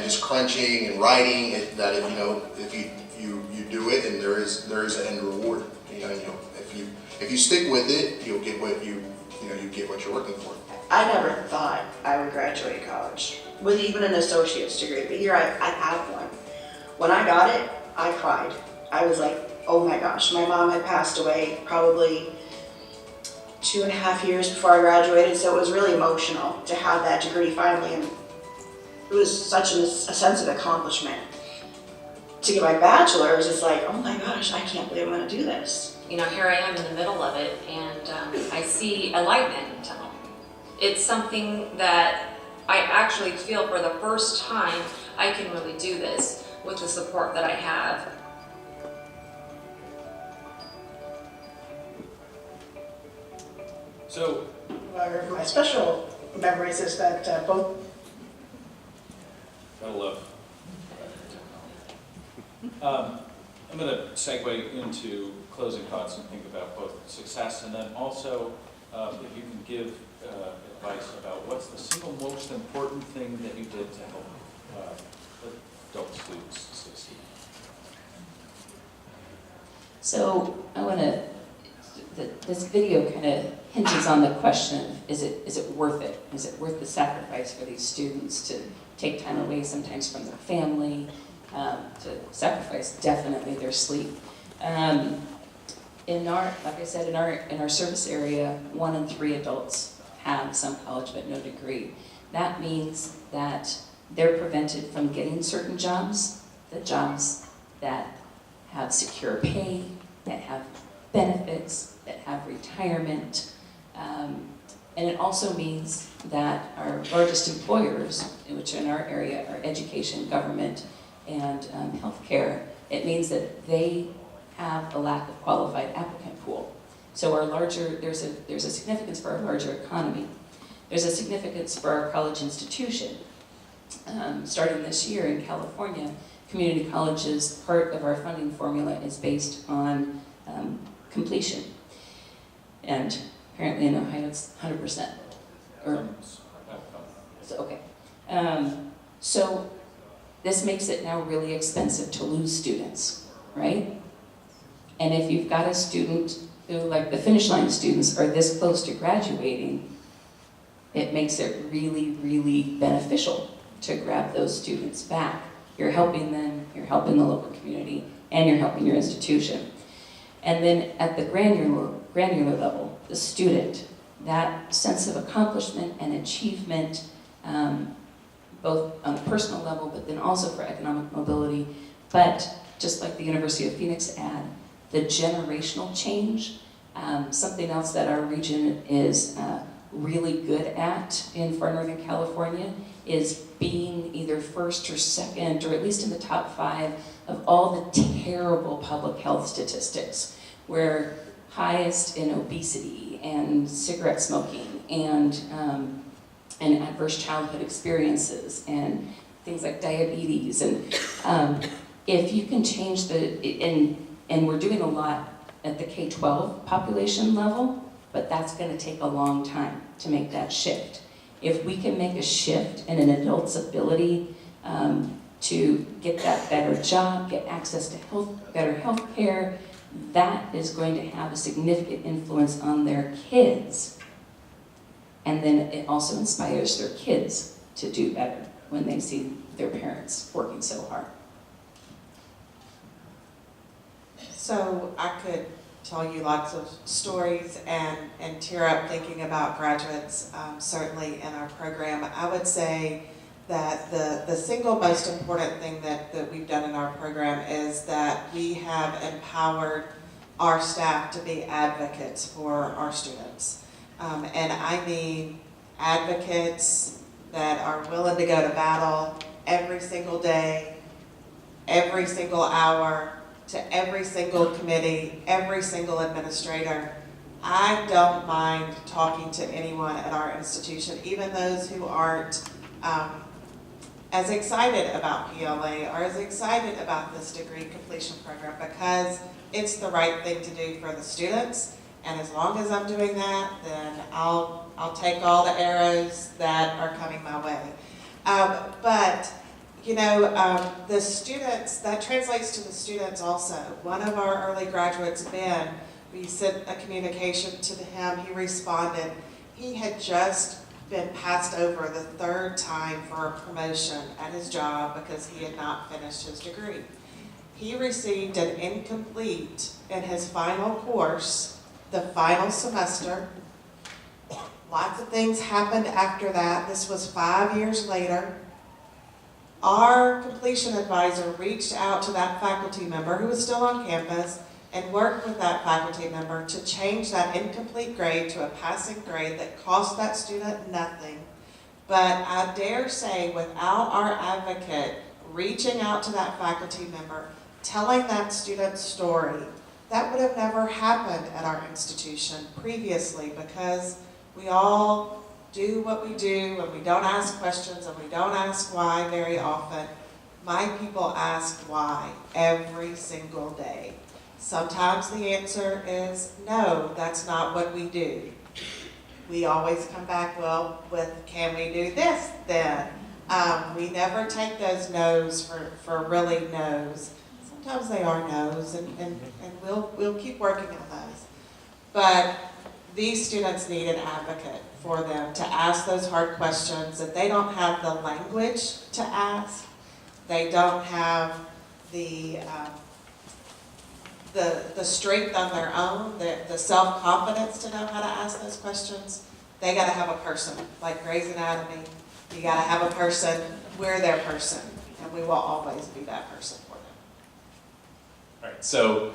just crunching and writing. That if you do it, and there is an end reward. If you stick with it, you'll get what you get what you're working for. I never thought I would graduate college with even an associate's degree, but here I have one. When I got it, I cried. I was like, oh my gosh, my mom had passed away probably 2.5 years before I graduated, so it was really emotional to have that degree finally, and it was such a sense of accomplishment. To get my bachelor's, it's like, oh my gosh, I can't believe I'm gonna do this. Here I am in the middle of it, and I see a light in the tunnel. It's something that I actually feel for the first time I can really do this with the support that I have. So, My special memories is that both gotta love. I'm going to segue into closing thoughts and think about both success, and then also if you can give advice about what's the single most important thing that you did to help adult students succeed. So I want to, this video kind of hinges on the question of, is it worth it? Is it worth the sacrifice for these students to take time away sometimes from their family, to sacrifice definitely their sleep? In our, like I said, in our service area, 1 in 3 adults have some college but no degree. That means that they're prevented from getting certain jobs, the jobs that have secure pay, that have benefits, that have retirement. And it also means that our largest employers, which in our area are education, government, and healthcare, it means that they have a lack of qualified applicant pool. So our larger, there's a significance for our larger economy. There's a significance for our college institution. Starting this year in California, community colleges, part of our funding formula is based on completion. And apparently in Ohio it's 100%. So, okay. So this makes it now really expensive to lose students, right? And if you've got a student who, like the finish line students, are this close to graduating, it makes it really, really beneficial to grab those students back. You're helping them, you're helping the local community, and you're helping your institution. And then at the granular level, the student, that sense of accomplishment and achievement, both on a personal level, but then also for economic mobility. But just like the University of Phoenix ad, the generational change, something else that our region is really good at in far Northern California is being either first or second, or at least in the top 5 of all the terrible public health statistics. We're highest in obesity and cigarette smoking and adverse childhood experiences and things like diabetes. And if you can change and we're doing a lot at the K-12 population level, but that's going to take a long time to make that shift. If we can make a shift in an adult's ability to get that better job, get access to better health care, that is going to have a significant influence on their kids. And then it also inspires their kids to do better when they see their parents working so hard. So I could tell you lots of stories and tear up thinking about graduates, certainly in our program. I would say that the single most important thing that we've done in our program is that we have empowered our staff to be advocates for our students. And I mean advocates that are willing to go to battle every single day, every single hour, to every single committee, every single administrator. I don't mind talking to anyone at our institution, even those who aren't as excited about PLA or as excited about this degree completion program, because it's the right thing to do for the students. And as long as I'm doing that, then I'll take all the arrows that are coming my way. But you know, the students, that translates to the students also. One of our early graduates, Ben, we sent a communication to him, he responded. He had just been passed over the 3rd time for a promotion at his job because he had not finished his degree. He received an incomplete in his final course, the final semester. Lots of things happened after that. This was 5 years later. Our completion advisor reached out to that faculty member who was still on campus and worked with that faculty member to change that incomplete grade to a passing grade that cost that student nothing, But I dare say without our advocate reaching out to that faculty member, telling that student's story, that would have never happened at our institution previously, because we all do what we do and we don't ask questions and we don't ask why very often. My people ask why every single day. Sometimes the answer is no, that's not what we do. We always come back, well, with can we do this then? We never take those no's for really no's. Sometimes they are no's, and we'll keep working on those. But these students need an advocate for them to ask those hard questions that they don't have the language to ask. They don't have the strength on their own, the self-confidence to know how to ask those questions. They gotta have a person, like Grey's Anatomy. You gotta have a person, we're their person, and we will always be that person for them. All right, so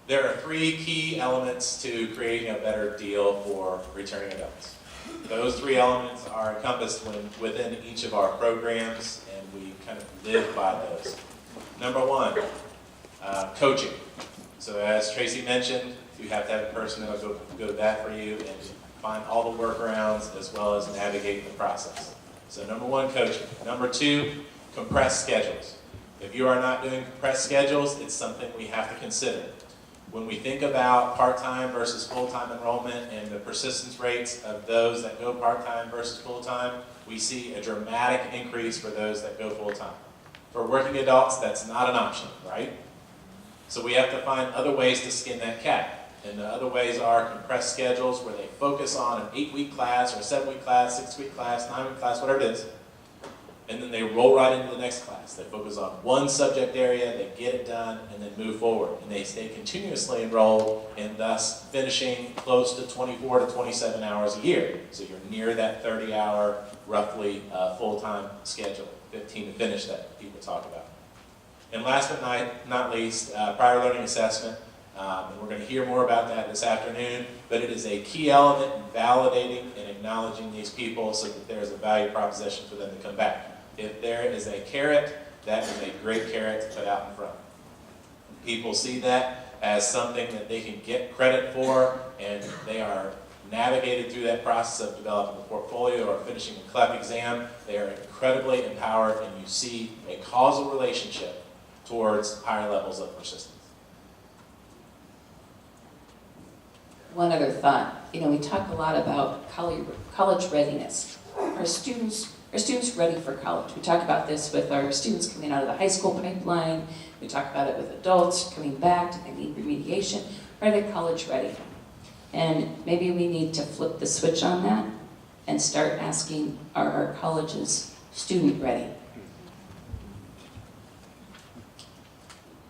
there are 3 key elements to creating a better deal for returning adults. Those 3 elements are encompassed within each of our programs, and we kind of live by those. Number 1, coaching. So as Tracy mentioned, you have to have a person that will go to bat for you and find all the workarounds as well as navigate the process. So number 1, coaching. Number 2, compressed schedules. If you are not doing compressed schedules, it's something we have to consider. When we think about part-time versus full-time enrollment and the persistence rates of those that go part-time versus full-time, we see a dramatic increase for those that go full-time. For working adults, that's not an option, right? So we have to find other ways to skin that cat. And the other ways are compressed schedules where they focus on an 8-week class or a 7-week class, 6-week class, 9-week class, whatever it is. And then they roll right into the next class. They focus on one subject area, they get it done, and then move forward. And they stay continuously enrolled and thus finishing close to 24 to 27 hours a year. So you're near that 30-hour, roughly, full-time schedule, 15 to finish that people talk about. And last but not least, prior learning assessment. And we're going to hear more about that this afternoon, but it is a key element in validating and acknowledging these people so that there is a value proposition for them to come back. If there is a carrot, that is a great carrot to put out in front. People see that as something that they can get credit for, and they are navigated through that process of developing a portfolio or finishing a CLEP exam. They are incredibly empowered, and you see a causal relationship towards higher levels of persistence. One other thought, we talk a lot about college readiness. Are students ready for college? We talk about this with our students coming out of the high school pipeline. We talk about it with adults coming back. Do they need remediation? Are they college ready? And maybe we need to flip the switch on that and start asking, are our colleges student ready?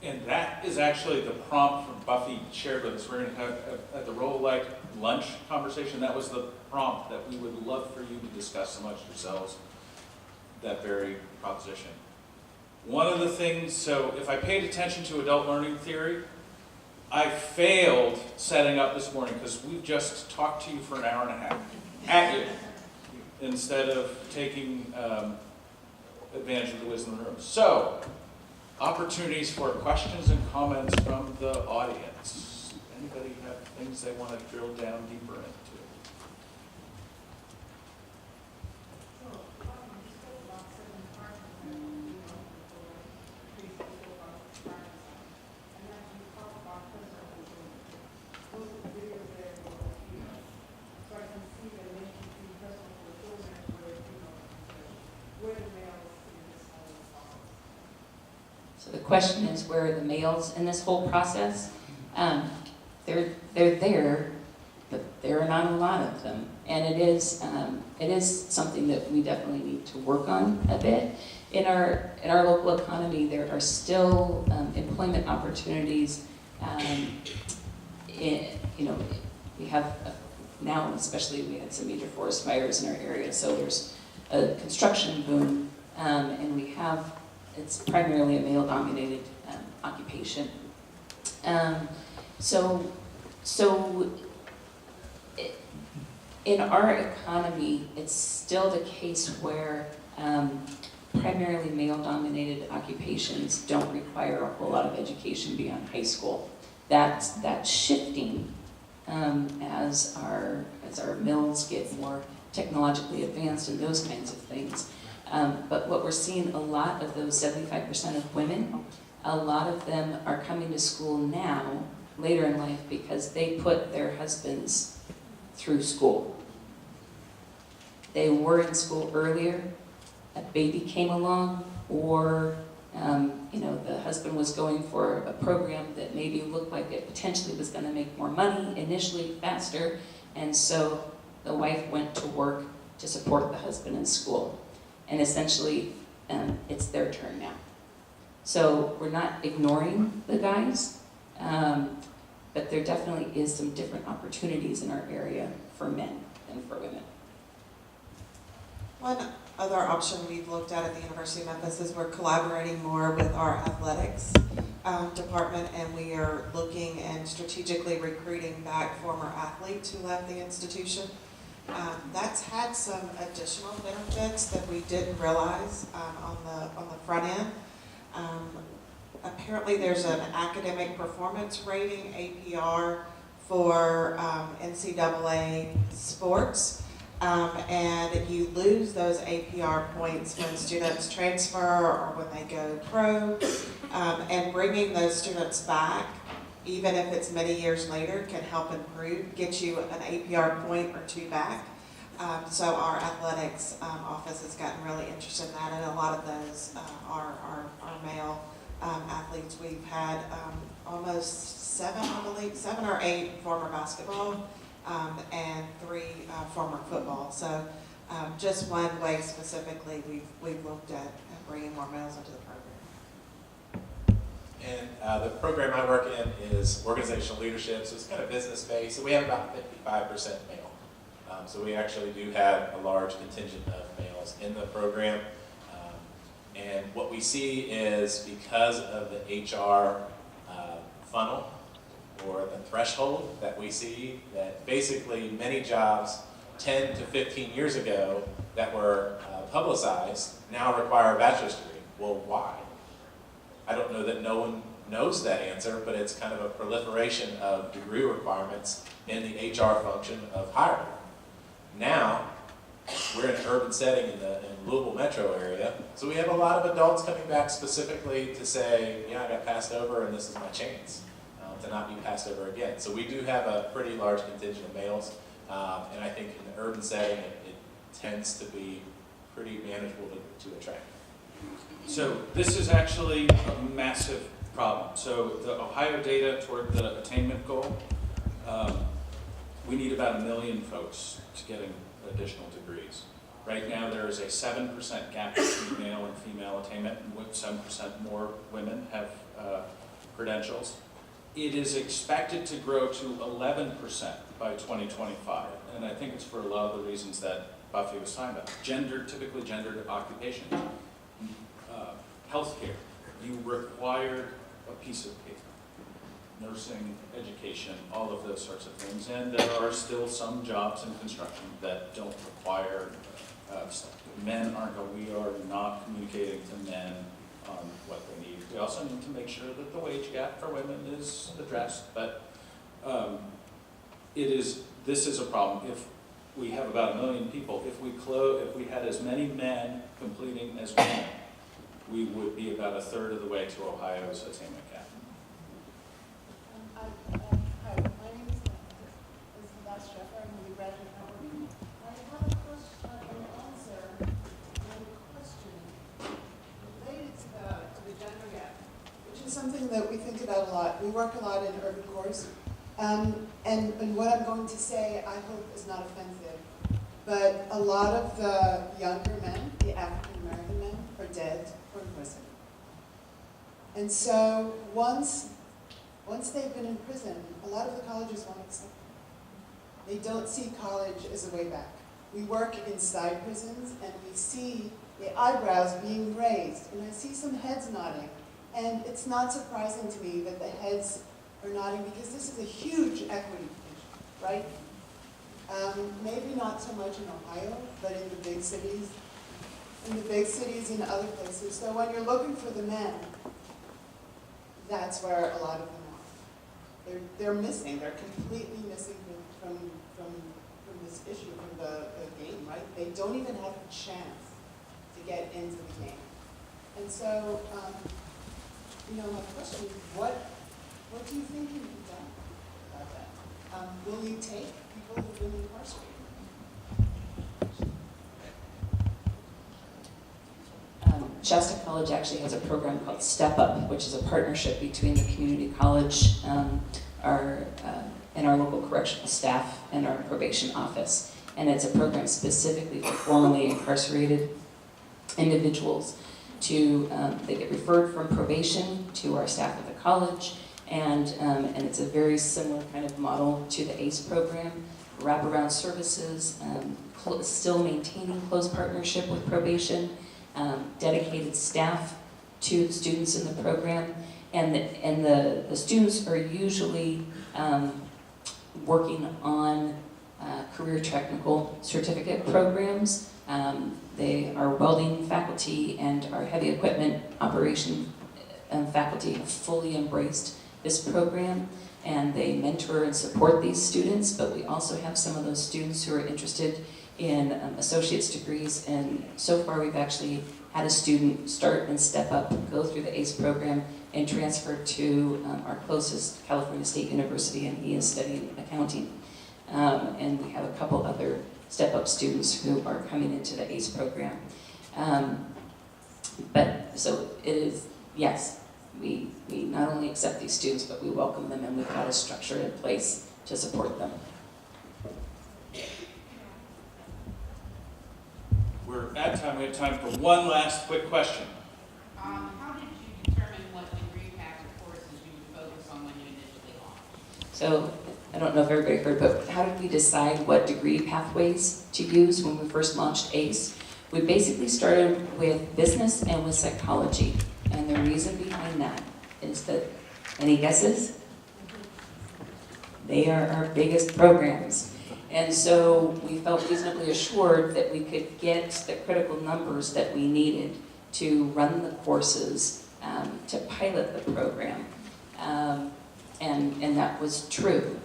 And that is actually the prompt from Buffy shared with us. We're going to have at the Roll-Like lunch conversation. That was the prompt that we would love for you to discuss amongst yourselves, that very proposition. One of the things, so if I paid attention to adult learning theory, I failed setting up this morning because we've just talked to you for an hour and a half at you instead of taking advantage of the wisdom of the room. So, opportunities for questions and comments from the audience. Anybody have things they want to drill down deeper into? So the question is, where are the males in this whole process? They're there, but there are not a lot of them. And it is something that we definitely need to work on a bit. In our local economy, there are still employment opportunities. We have now, especially, we had some major forest fires in our area, so there's a construction boom, and it's primarily a male-dominated occupation. in our economy, it's still the case where primarily male-dominated occupations don't require a whole lot of education beyond high school. That's shifting as our mills get more technologically advanced and those kinds of things. But what we're seeing, a lot of those 75% of women, a lot of them are coming to school now, later in life, because they put their husbands through school. They were in school earlier, a baby came along, or the husband was going for a program that maybe looked like it potentially was going to make more money initially, faster, and so the wife went to work to support the husband in school. And essentially, it's their turn now. So we're not ignoring the guys, but there definitely is some different opportunities in our area for men than for women. One other option we've looked at the University of Memphis is we're collaborating more with our athletics department, and we are looking and strategically recruiting back former athletes who left the institution. That's had some additional benefits that we didn't realize on the front end. Apparently there's an academic performance rating, APR, for NCAA sports. And you lose those APR points when students transfer or when they go pro. And bringing those students back, even if it's many years later, can help improve, get you an APR point or two back. So our athletics office has gotten really interested in that, and a lot of those are male athletes. We've had almost 7 or 8 former basketball and 3 former football. So just one way specifically we've looked at bringing more males into the program. And the program I work in is organizational leadership, so it's kind of business-based. So we have about 55% male. So we actually do have a large contingent of males in the program. And what we see is because of the HR funnel or the threshold that we see, that basically many jobs 10 to 15 years ago that were publicized now require a bachelor's degree. Well, why? I don't know that no one knows that answer, but it's kind of a proliferation of degree requirements in the HR function of hiring. Now, we're in an urban setting in the Louisville metro area, so we have a lot of adults coming back specifically to say, yeah, I got passed over and this is my chance to not be passed over again. So we do have a pretty large contingent of males, and I think in the urban setting, it tends to be pretty manageable to attract. So this is actually a massive problem. So the Ohio data toward the attainment goal, we need about 1 million folks to getting additional degrees. Right now there is a 7% gap between male and female attainment, and 7% more women have credentials. It is expected to grow to 11% by 2025, and I think it's for a lot of the reasons that Buffy was talking about. Typically gendered occupations. Healthcare, you required a piece of paper. Nursing, education, all of those sorts of things. And there are still some jobs in construction that don't require men we are not communicating to men on what they need. We also need to make sure that the wage gap for women is addressed, but this is a problem. If we have about 1 million people, if we had as many men completing as women, we would be about 1/3 of the way to Ohio's attainment gap. Hi, my name is Shasta. I'm with the graduate network. I have a question, an answer, and a question related to the gender gap, which is something that we think about a lot. We work a lot in urban cores, and what I'm going to say, I hope is not offensive, but a lot of the younger men, the African American men, are dead or in prison. And so once they've been in prison, a lot of the colleges won't accept them. They don't see college as a way back. We work inside prisons, and we see the eyebrows being raised, and I see some heads nodding. And it's not surprising to me that the heads are nodding, because this is a huge equity issue, right? maybe not so much in Ohio, but in the big cities, in other places. So when you're looking for the men, that's where a lot of them are. They're missing. They're completely missing from this issue, from the game, right? They don't even have a chance to get into the game. And so, my question is, what do you think can be done about that? Will you take people who've been incarcerated? Shasta College actually has a program called Step Up, which is a partnership between the community college, and our local correctional staff and our probation office. And it's a program specifically for formerly incarcerated individuals. They get referred from probation to our staff at the college, and it's a very similar kind of model to the ACE program, wraparound services, still maintaining close partnership with probation, dedicated staff to the students in the program, and the students are usually working on career technical certificate programs. They are welding faculty and our heavy equipment operation faculty have fully embraced this program, and they mentor and support these students, but we also have some of those students who are interested in associate's degrees, and so far we've actually had a student start and step up, go through the ACE program, and transfer to our closest California State University, and he is studying accounting. And we have a couple other step-up students who are coming into the ACE program. So it is, yes, we not only accept these students, but we welcome them, and we've got a structure in place to support them. We're at time. We have time for one last quick question. How did you determine what degree path or courses you would focus on when you initially launched? So I don't know if everybody heard, but how did we decide what degree pathways to use when we first launched ACE? We basically started with business and with psychology. And the reason behind that is that, any guesses? They are our biggest programs. And so we felt reasonably assured that we could get the critical numbers that we needed to run the courses, to pilot the program. And that was true.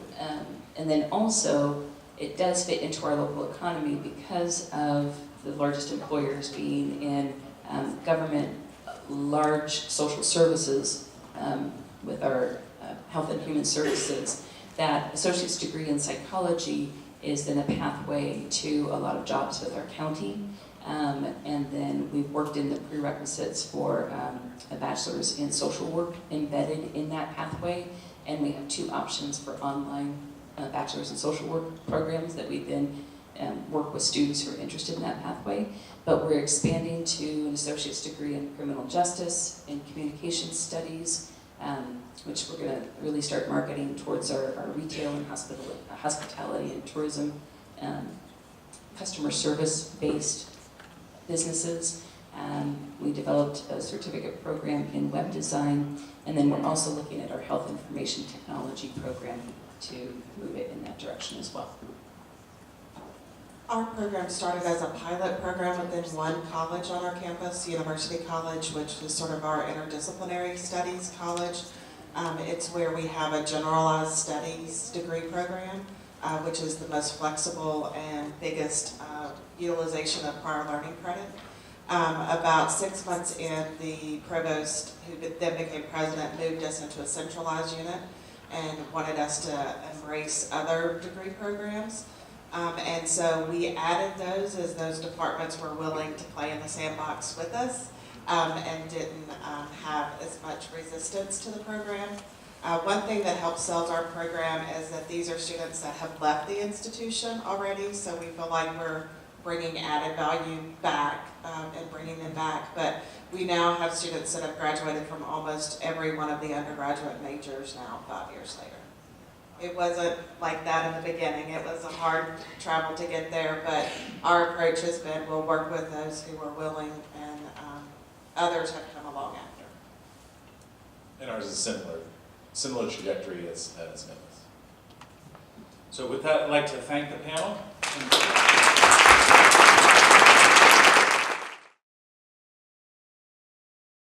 And then also, it does fit into our local economy because of the largest employers being in government, large social services, with our health and human services. That associate's degree in psychology is then a pathway to a lot of jobs with our county. And then we've worked in the prerequisites for a bachelor's in social work embedded in that pathway. And we have 2 options for online bachelor's in social work programs that we then work with students who are interested in that pathway. But we're expanding to an associate's degree in criminal justice, in communication studies, which we're going to really start marketing towards our retail and hospitality and tourism, customer service-based businesses. We developed a certificate program in web design, and then we're also looking at our health information technology program to move it in that direction as well. Our program started as a pilot program within one college on our campus, University College, which is sort of our interdisciplinary studies college. It's where we have a generalized studies degree program, which is the most flexible and biggest utilization of prior learning credit. About 6 months in, the provost, who then became president, moved us into a centralized unit and wanted us to embrace other degree programs. And so we added those as those departments were willing to play in the sandbox with us, and didn't have as much resistance to the program. One thing that helps sell our program is that these are students that have left the institution already, so we feel like we're bringing added value back and bringing them back. But we now have students that have graduated from almost every one of the undergraduate majors now 5 years later. It wasn't like that in the beginning. It was a hard travel to get there, but our approach has been we'll work with those who are willing, and others have come along after. And ours is similar trajectory as Memphis. So with that, I'd like to thank the panel. And